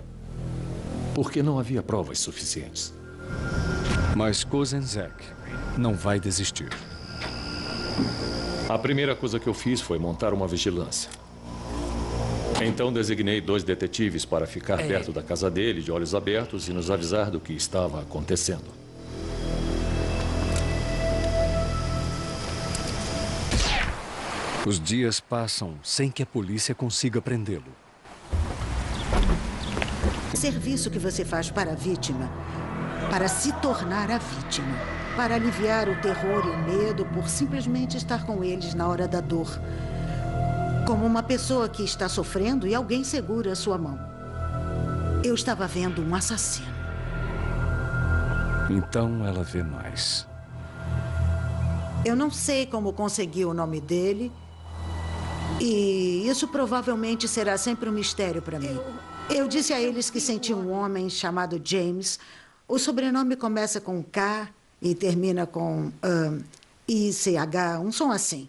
porque não havia provas suficientes. Mas Kozenzek não vai desistir. A primeira coisa que eu fiz foi montar uma vigilância. Então designei 2 detetives para ficar perto da casa dele, de olhos abertos, e nos avisar do que estava acontecendo. Os dias passam sem que a polícia consiga prendê-lo. O serviço que você faz para a vítima, para se tornar a vítima, para aliviar o terror e o medo por simplesmente estar com eles na hora da dor. Como uma pessoa que está sofrendo e alguém segura a sua mão. Eu estava vendo um assassino. Então ela vê mais. Eu não sei como consegui o nome dele. E isso provavelmente será sempre um mistério para mim. Eu disse a eles que senti um homem chamado James. O sobrenome começa com K e termina com ICH, um som assim.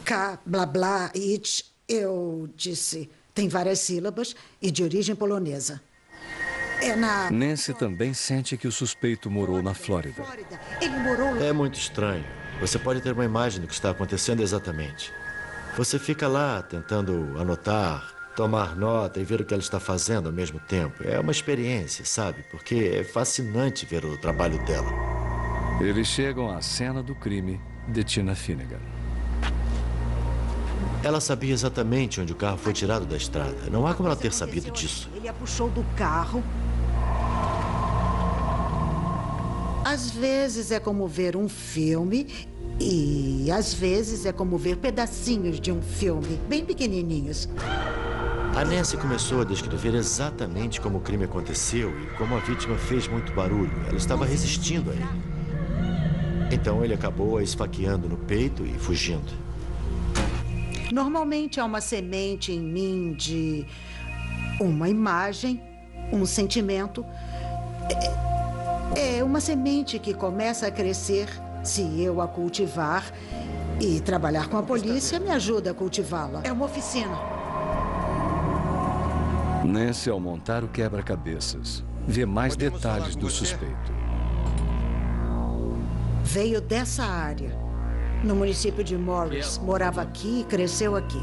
K, blá, blá, it. Eu disse, tem várias sílabas e de origem polonesa. Nancy também sente que o suspeito morou na Flórida. Ele morou... É muito estranho. Você pode ter uma imagem do que está acontecendo exatamente. Você fica lá tentando anotar, tomar nota e ver o que ela está fazendo ao mesmo tempo. É uma experiência, sabe? Porque é fascinante ver o trabalho dela. Eles chegam à cena do crime de Tina Finnegan. Ela sabia exatamente onde o carro foi tirado da estrada. Não há como ela ter sabido disso. Ele a puxou do carro. Às vezes é como ver um filme e às vezes é como ver pedacinhos de um filme, bem pequenininhos. A Nancy começou a descrever exatamente como o crime aconteceu e como a vítima fez muito barulho. Ela estava resistindo a ele. Então ele acabou a esfaqueando no peito e fugindo. Normalmente há uma semente em mim de uma imagem, um sentimento. É uma semente que começa a crescer se eu a cultivar. E trabalhar com a polícia me ajuda a cultivá-la. É uma oficina. Nancy, ao montar o quebra-cabeças, vê mais detalhes do suspeito. Veio dessa área. No município de Morris. Morava aqui e cresceu aqui.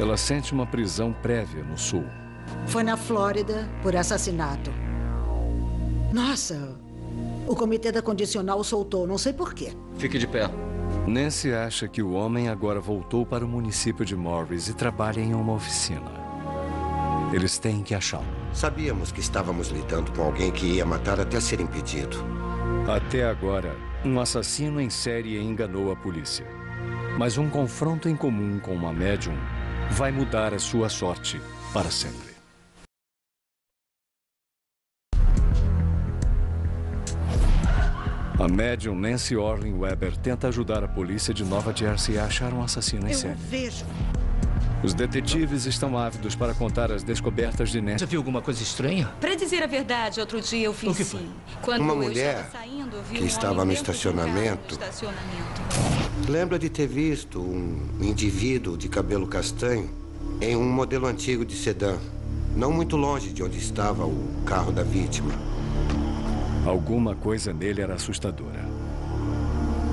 Ela sente uma prisão prévia no sul. Foi na Flórida por assassinato. Nossa, o comitê da condicional o soltou, não sei por quê. Fique de pé. Nancy acha que o homem agora voltou para o município de Morris e trabalha em uma oficina. Eles têm que achá-lo. Sabíamos que estávamos lidando com alguém que ia matar até ser impedido. Até agora, um assassino em série enganou a polícia. Mas um confronto em comum com uma médium vai mudar a sua sorte para sempre. A médium Nancy Orlin Weber tenta ajudar a polícia de Nova Jersey a achar um assassino em série. Eu vejo. Os detetives estão ávidos para contar as descobertas de Nancy. Você viu alguma coisa estranha? Pra dizer a verdade, outro dia eu fiz O que foi? sim. Quando Uma eu mulher estava saindo, eu vi que um estava homem no dentro de um carro estacionamento. no estacionamento. Lembra de ter visto um indivíduo de cabelo castanho em um modelo antigo de sedã, não muito longe de onde estava o carro da vítima. Alguma coisa nele era assustadora.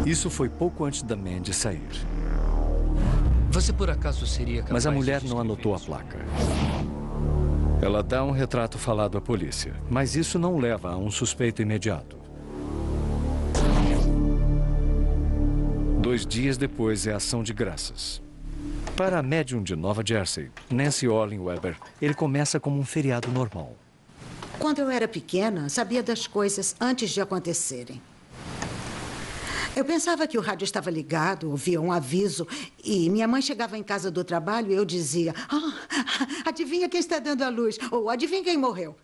Isso foi pouco antes da Mandy sair. Você por acaso seria capaz Mas a mulher de não anotou a placa. Ela dá um retrato falado à polícia, mas isso não leva a um suspeito imediato. 2 dias depois é ação de graças. Para a médium de Nova Jersey, Nancy Orlin Weber, ele começa como um feriado normal. Quando eu era pequena, sabia das coisas antes de acontecerem. Eu pensava que o rádio estava ligado, ouvia um aviso, e minha mãe chegava em casa do trabalho e eu dizia: adivinha quem está dando a luz? Ou adivinha quem morreu?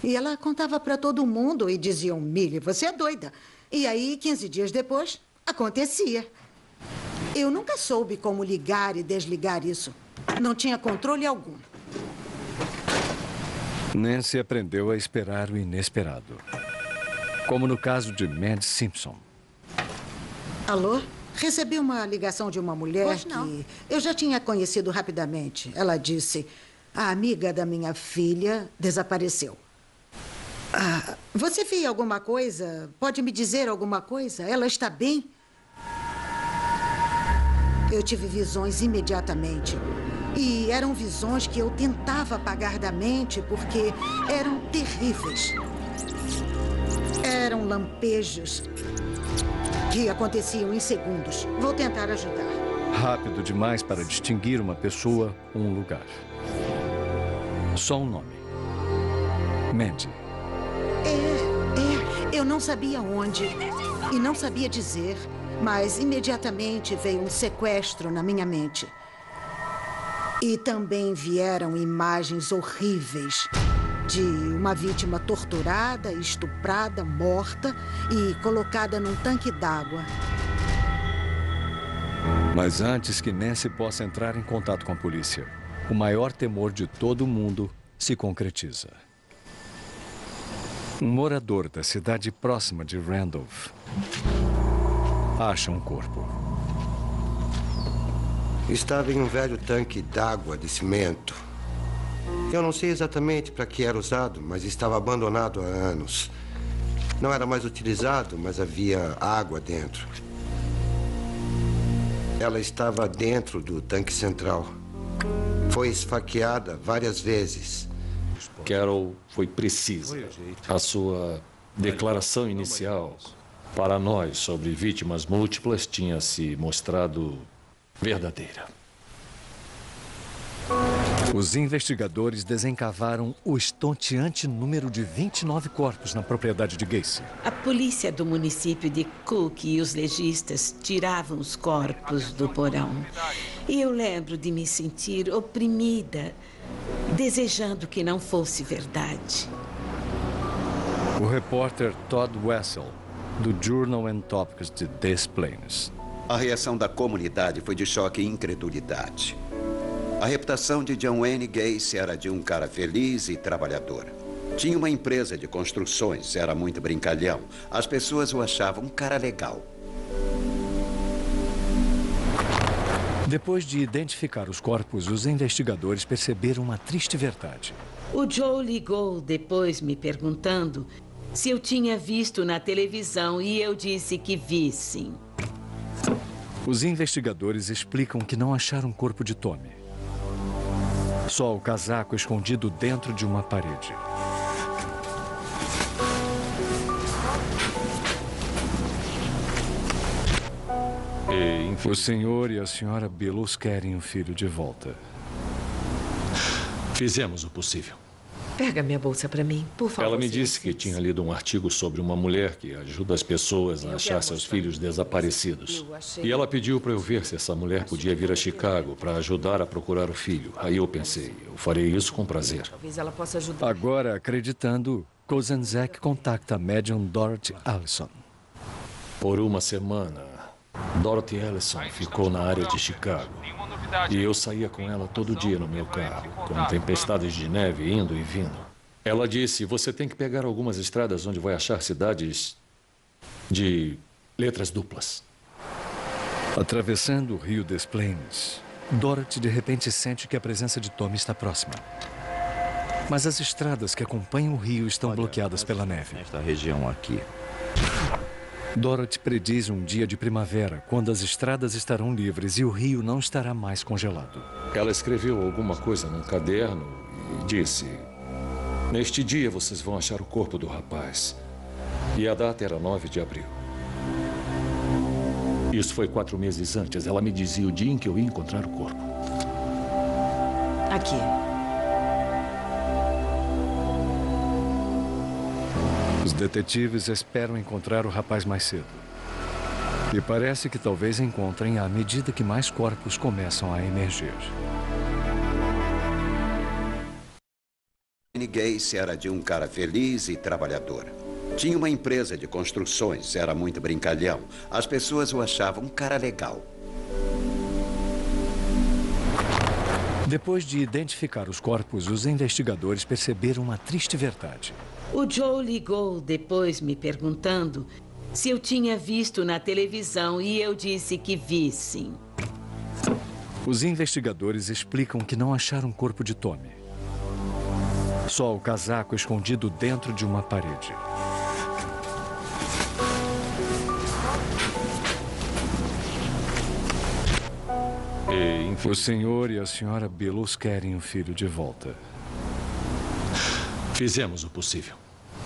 E ela contava para todo mundo e diziam: Millie, você é doida. E aí, 15 dias depois, acontecia. Eu nunca soube como ligar e desligar isso. Não tinha controle algum. Nancy aprendeu a esperar o inesperado. Como no caso de Mandy Simpson. Alô? Recebi uma ligação de uma mulher que eu já tinha conhecido rapidamente. Ela disse: a amiga da minha filha desapareceu. Você viu alguma coisa? Pode me dizer alguma coisa? Ela está bem? Eu tive visões imediatamente. E eram visões que eu tentava apagar da mente porque eram terríveis. Eram lampejos que aconteciam em segundos. Vou tentar ajudar. Rápido demais para distinguir uma pessoa ou um lugar. Só um nome. Mandy. Eu não sabia onde e não sabia dizer, mas imediatamente veio um sequestro na minha mente. E também vieram imagens horríveis de uma vítima torturada, estuprada, morta e colocada num tanque d'água. Mas antes que Nancy possa entrar em contato com a polícia, o maior temor de todo mundo se concretiza. Um morador da cidade próxima de Randolph acha um corpo. Estava em um velho tanque d'água de cimento. Eu não sei exatamente para que era usado, mas estava abandonado há anos. Não era mais utilizado, mas havia água dentro. Ela estava dentro do tanque central. Foi esfaqueada várias vezes. Carol foi precisa. A sua declaração inicial para nós sobre vítimas múltiplas tinha se mostrado verdadeira. Os investigadores desencavaram o estonteante número de 29 corpos na propriedade de Gacy. A polícia do município de Cook e os legistas tiravam os corpos do porão. E eu lembro de me sentir oprimida, desejando que não fosse verdade. O repórter Todd Wessel, do Journal and Topics de Des Plaines. A reação da comunidade foi de choque e incredulidade. A reputação de John Wayne Gacy era de um cara feliz e trabalhador. Tinha uma empresa de construções, era muito brincalhão. As pessoas o achavam um cara legal. Depois de identificar os corpos, os investigadores perceberam uma triste verdade. O Joe ligou depois me perguntando se eu tinha visto na televisão e eu disse que vi, sim. Os investigadores explicam que não acharam o corpo de Tommy. Só o casaco escondido dentro de uma parede. O senhor e a senhora Billows querem o filho de volta. Fizemos o possível. Pega minha bolsa para mim, por favor. Ela me disse que tinha lido um artigo sobre uma mulher que ajuda as pessoas a achar seus filhos desaparecidos. E ela pediu para eu ver se essa mulher podia vir a Chicago para ajudar a procurar o filho. Aí eu pensei, eu farei isso com prazer. Talvez ela possa ajudar. Agora, acreditando, Kozenzek contacta a médium Dorothy Allison. Por uma semana, Dorothy Allison ficou na área de Chicago. E eu saía com ela todo dia no meu carro, com tempestades de neve indo e vindo. Ela disse, você tem que pegar algumas estradas onde vai achar cidades de letras duplas. Atravessando o rio Des Plaines, Dorothy de repente sente que a presença de Tommy está próxima. Mas as estradas que acompanham o rio estão bloqueadas pela neve. Nesta região aqui. Dorothy prediz um dia de primavera, quando as estradas estarão livres e o rio não estará mais congelado. Ela escreveu alguma coisa num caderno e disse, neste dia vocês vão achar o corpo do rapaz. E a data era 9 de abril. Isso foi 4 meses antes. Ela me dizia o dia em que eu ia encontrar o corpo. Aqui. Os detetives esperam encontrar o rapaz mais cedo. E parece que talvez encontrem à medida que mais corpos começam a emergir. Wayne Gacy era de um cara feliz e trabalhador. Tinha uma empresa de construções, era muito brincalhão. As pessoas o achavam um cara legal. Depois de identificar os corpos, os investigadores perceberam uma triste verdade. O Joe ligou depois me perguntando se eu tinha visto na televisão e eu disse que vi, sim. Os investigadores explicam que não acharam o corpo de Tommy. Só o casaco escondido dentro de uma parede. O senhor e a senhora Billows querem o filho de volta. Fizemos o possível.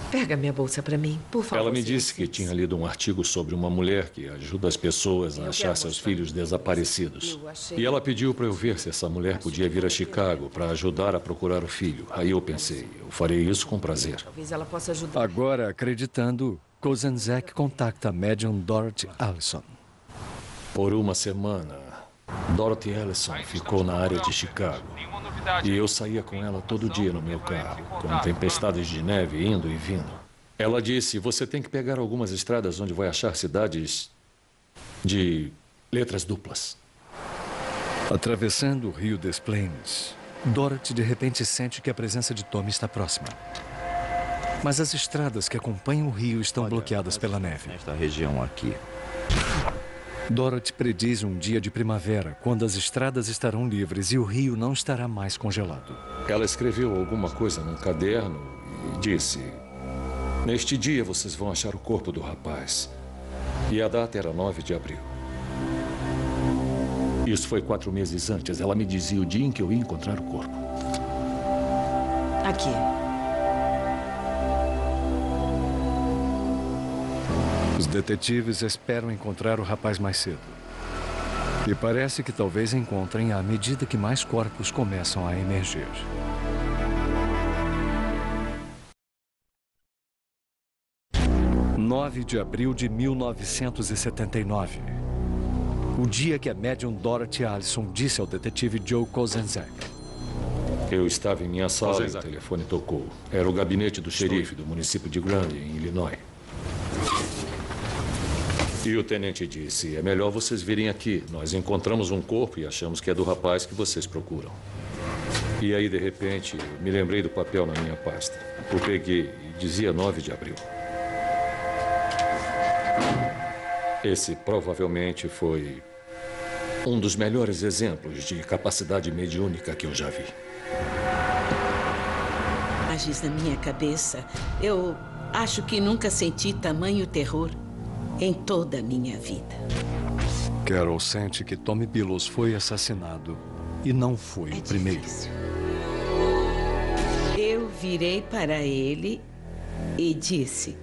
Pega minha bolsa para mim, por favor. Ela me disse que tinha lido um artigo sobre uma mulher que ajuda as pessoas a achar seus filhos desaparecidos. E ela pediu para eu ver se essa mulher podia vir a Chicago para ajudar a procurar o filho. Aí eu pensei, eu farei isso com prazer. Talvez ela possa ajudar. Agora, acreditando, Kozenzek contacta a médium Dorothy Allison. Por uma semana, Dorothy Allison ficou na área de Chicago. E eu saía com ela todo dia no meu carro, com tempestades de neve indo e vindo. Ela disse, você tem que pegar algumas estradas onde vai achar cidades de letras duplas. Atravessando o rio Des Plaines, Dorothy de repente sente que a presença de Tommy está próxima. Mas as estradas que acompanham o rio estão bloqueadas pela neve. Nesta região aqui. Dorothy prediz um dia de primavera, quando as estradas estarão livres e o rio não estará mais congelado. Ela escreveu alguma coisa num caderno e disse, Neste dia, vocês vão achar o corpo do rapaz. E a data era 9 de abril. Isso foi 4 meses antes. Ela me dizia o dia em que eu ia encontrar o corpo. Aqui. Os detetives esperam encontrar o rapaz mais cedo. E parece que talvez encontrem à medida que mais corpos começam a emergir. – 9 de abril de 1979. O dia que a médium Dorothy Allison disse ao detetive Joe Kozenzak. Eu estava em minha sala e o telefone tocou. Era o gabinete do xerife do município de Grundy, em Illinois. E o tenente disse, é melhor vocês virem aqui. Nós encontramos um corpo e achamos que é do rapaz que vocês procuram. E aí, de repente, eu me lembrei do papel na minha pasta. O peguei e dizia 9 de abril. Esse provavelmente foi um dos melhores exemplos de capacidade mediúnica que eu já vi. Agis na minha cabeça, eu acho que nunca senti tamanho terror em toda a minha vida. Carol sente que Tommy Billows foi assassinado e não foi o primeiro. Eu virei para ele e disse,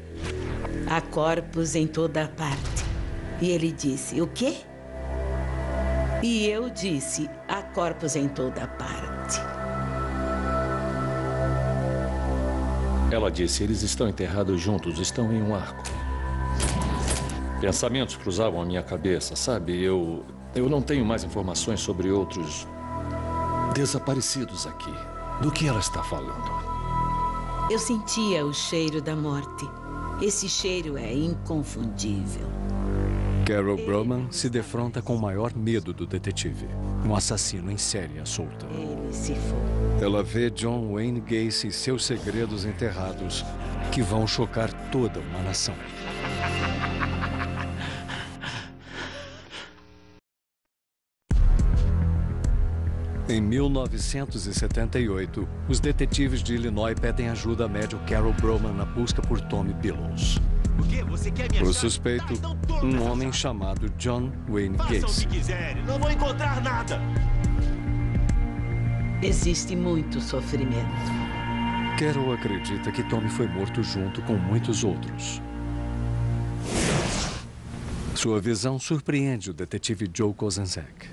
há corpos em toda parte. E ele disse, o quê? E eu disse, há corpos em toda parte. Ela disse, eles estão enterrados juntos, estão em um arco. Pensamentos cruzavam a minha cabeça, sabe? Eu não tenho mais informações sobre outros desaparecidos aqui. Do que ela está falando? Eu sentia o cheiro da morte. Esse cheiro é inconfundível. Carol Broman se defronta com o maior medo do detetive. Um assassino em série à solta. Ele se foi. Ela vê John Wayne Gacy e seus segredos enterrados que vão chocar toda uma nação. Em 1978, os detetives de Illinois pedem ajuda à médium Carol Broman na busca por Tommy Billows. O quê? Você quer me achar? O suspeito, um homem chamado John Wayne Gacy. Façam o que quiserem, não vão encontrar nada. Existe muito sofrimento. Carol acredita que Tommy foi morto junto com muitos outros. Sua visão surpreende o detetive Joe Kozenzak.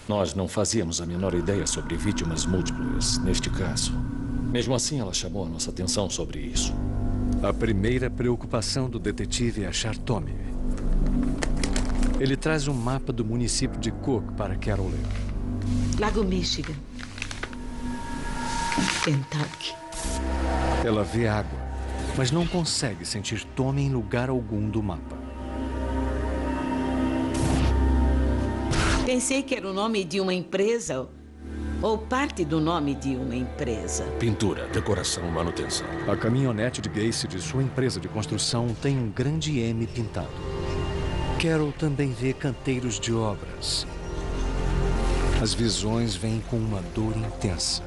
Nós não fazíamos a menor ideia sobre vítimas múltiplas, neste caso. Mesmo assim, ela chamou a nossa atenção sobre isso. A primeira preocupação do detetive é achar Tommy. Ele traz um mapa do município de Cook para Carol ler. Lago Michigan. Kentucky. Ela vê água, mas não consegue sentir Tommy em lugar algum do mapa. Pensei que era o nome de uma empresa ou parte do nome de uma empresa. Pintura, decoração, manutenção. A caminhonete de Gacy de sua empresa de construção tem um grande M pintado. Carol também vê canteiros de obras. As visões vêm com uma dor intensa.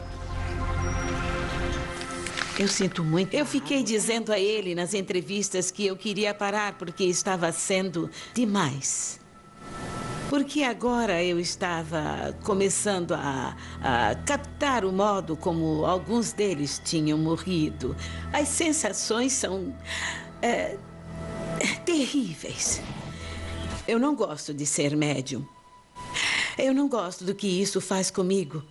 Eu sinto muito. Eu fiquei dizendo a ele nas entrevistas que eu queria parar porque estava sendo demais. Porque agora eu estava começando a captar o modo como alguns deles tinham morrido. As sensações são terríveis. Eu não gosto de ser médium. Eu não gosto do que isso faz comigo.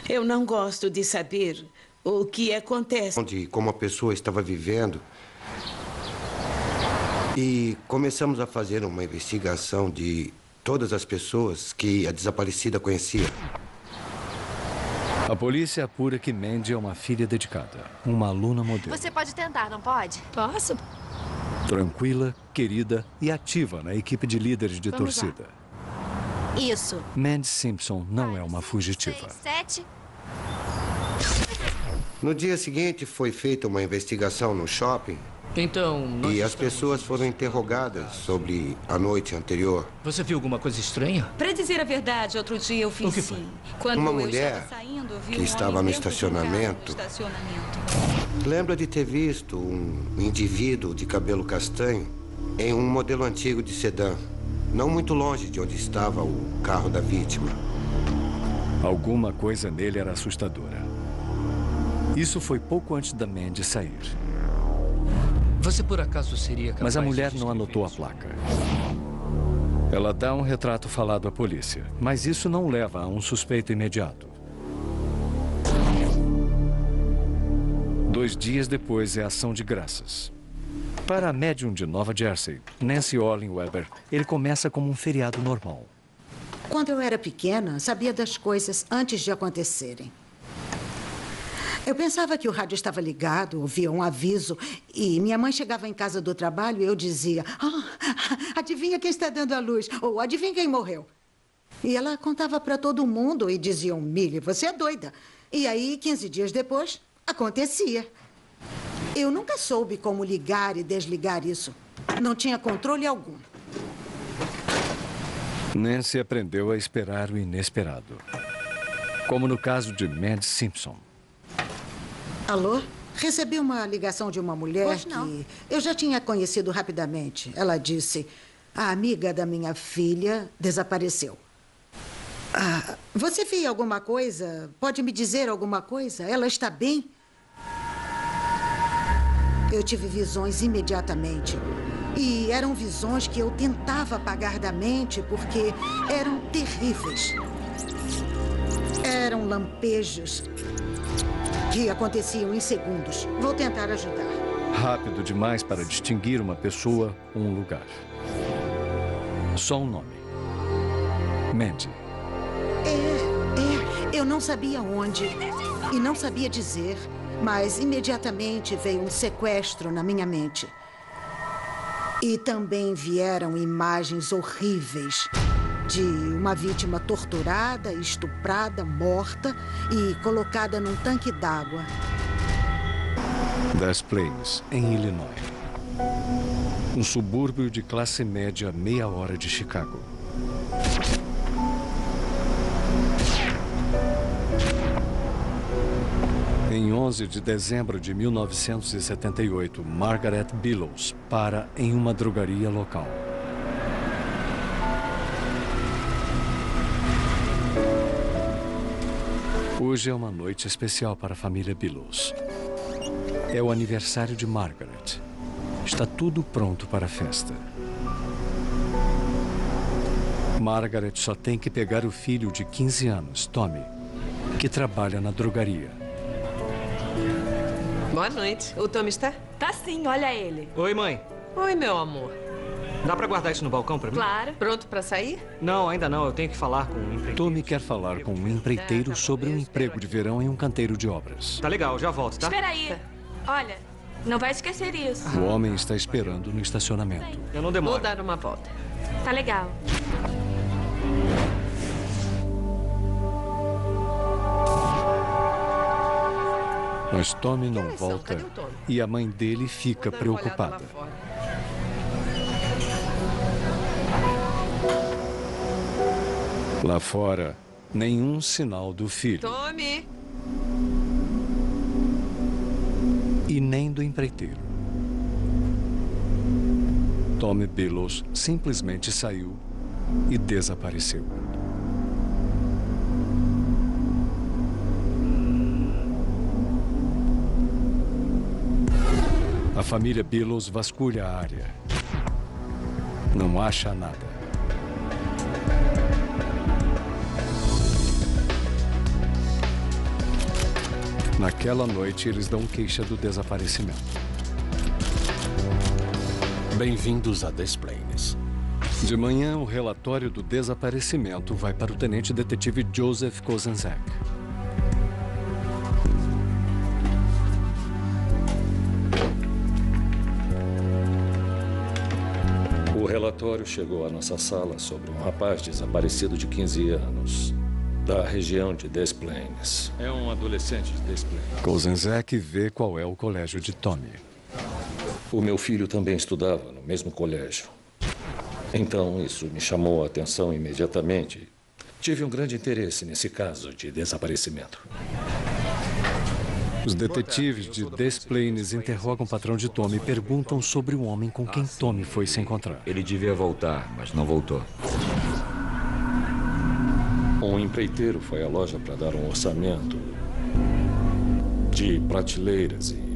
Eu não gosto de saber o que acontece. De como a pessoa estava vivendo. E começamos a fazer uma investigação de todas as pessoas que a desaparecida conhecia. A polícia apura que Mandy é uma filha dedicada, uma aluna modelo. Você pode tentar, não pode? Posso. Tranquila, querida e ativa na equipe de líderes de torcida. Lá. Isso. Mandy Simpson não é uma fugitiva. 6, 7. No dia seguinte, foi feita uma investigação no shopping Então... E as pessoas foram interrogadas sobre a noite anterior. Você viu alguma coisa estranha? Pra dizer a verdade, outro dia eu fiz O que foi? sim. Quando Uma eu mulher estava saindo, eu vi que um estava homem no dentro de um carro estacionamento. Lembra de ter visto um indivíduo de cabelo castanho em um modelo antigo de sedã, não muito longe de onde estava o carro da vítima. Alguma coisa nele era assustadora. Isso foi pouco antes da Mandy sair. Você por acaso seria capaz... Mas a mulher não anotou a placa. Ela dá um retrato falado à polícia, mas isso não leva a um suspeito imediato. 2 dias depois é ação de graças. Para a médium de Nova Jersey, Nancy Orlin Weber, ele começa como um feriado normal. Quando eu era pequena, sabia das coisas antes de acontecerem. Eu pensava que o rádio estava ligado, ouvia um aviso, e minha mãe chegava em casa do trabalho e eu dizia: adivinha quem está dando a luz? Ou adivinha quem morreu? E ela contava para todo mundo e diziam: Millie, você é doida. E aí, 15 dias depois, acontecia. Eu nunca soube como ligar e desligar isso. Não tinha controle algum. Nancy aprendeu a esperar o inesperado. Como no caso de Mandy Simpson. Alô? Recebi uma ligação de uma mulher Hoje não. que eu já tinha conhecido rapidamente. Ela disse: a amiga da minha filha desapareceu. Você viu alguma coisa? Pode me dizer alguma coisa? Ela está bem? Eu tive visões imediatamente. E eram visões que eu tentava apagar da mente porque eram terríveis. Eram lampejos que aconteciam em segundos. Vou tentar ajudar. Rápido demais para distinguir uma pessoa ou um lugar. Só um nome. Mandy. Eu não sabia onde e não sabia dizer, mas imediatamente veio um sequestro na minha mente. E também vieram imagens horríveis de uma vítima torturada, estuprada, morta e colocada num tanque d'água. Des Plaines, em Illinois. Um subúrbio de classe média a meia hora de Chicago. Em 11 de dezembro de 1978, Margaret Billows para em uma drogaria local. Hoje é uma noite especial para a família Billows. É o aniversário de Margaret. Está tudo pronto para a festa. Margaret só tem que pegar o filho de 15 anos, Tommy, que trabalha na drogaria. Boa noite. O Tommy está? Tá sim, olha ele. Oi, mãe. Oi, meu amor. Dá pra guardar isso no balcão pra mim? Claro. Pronto pra sair? Não, ainda não. Eu tenho que falar com um empreiteiro. Tommy quer falar com um empreiteiro sobre um emprego de verão em um canteiro de obras. Tá legal, já volto, tá? Espera aí. Olha, não vai esquecer isso. O homem está esperando no estacionamento. Eu não demoro. Vou dar uma volta. Tá legal. Mas Tommy não volta e a mãe dele fica preocupada. Lá fora, nenhum sinal do filho. Tommy! E nem do empreiteiro. Tommy Billows simplesmente saiu e desapareceu. A família Billows vasculha a área. Não acha nada. Naquela noite, eles dão queixa do desaparecimento. Bem-vindos a Des Plaines. De manhã, o relatório do desaparecimento vai para o tenente detetive Joseph Kozenzak. O relatório chegou à nossa sala sobre um rapaz desaparecido de 15 anos, da região de Des Plaines. É um adolescente de Des Plaines. Kozenzak vê qual é o colégio de Tommy. O meu filho também estudava no mesmo colégio. Então, isso me chamou a atenção imediatamente. Tive um grande interesse nesse caso de desaparecimento. Os detetives de Des Plaines interrogam o patrão de Tommy e perguntam sobre o homem com quem Tommy foi se encontrar. Ele devia voltar, mas não voltou. Um empreiteiro foi à loja para dar um orçamento de prateleiras e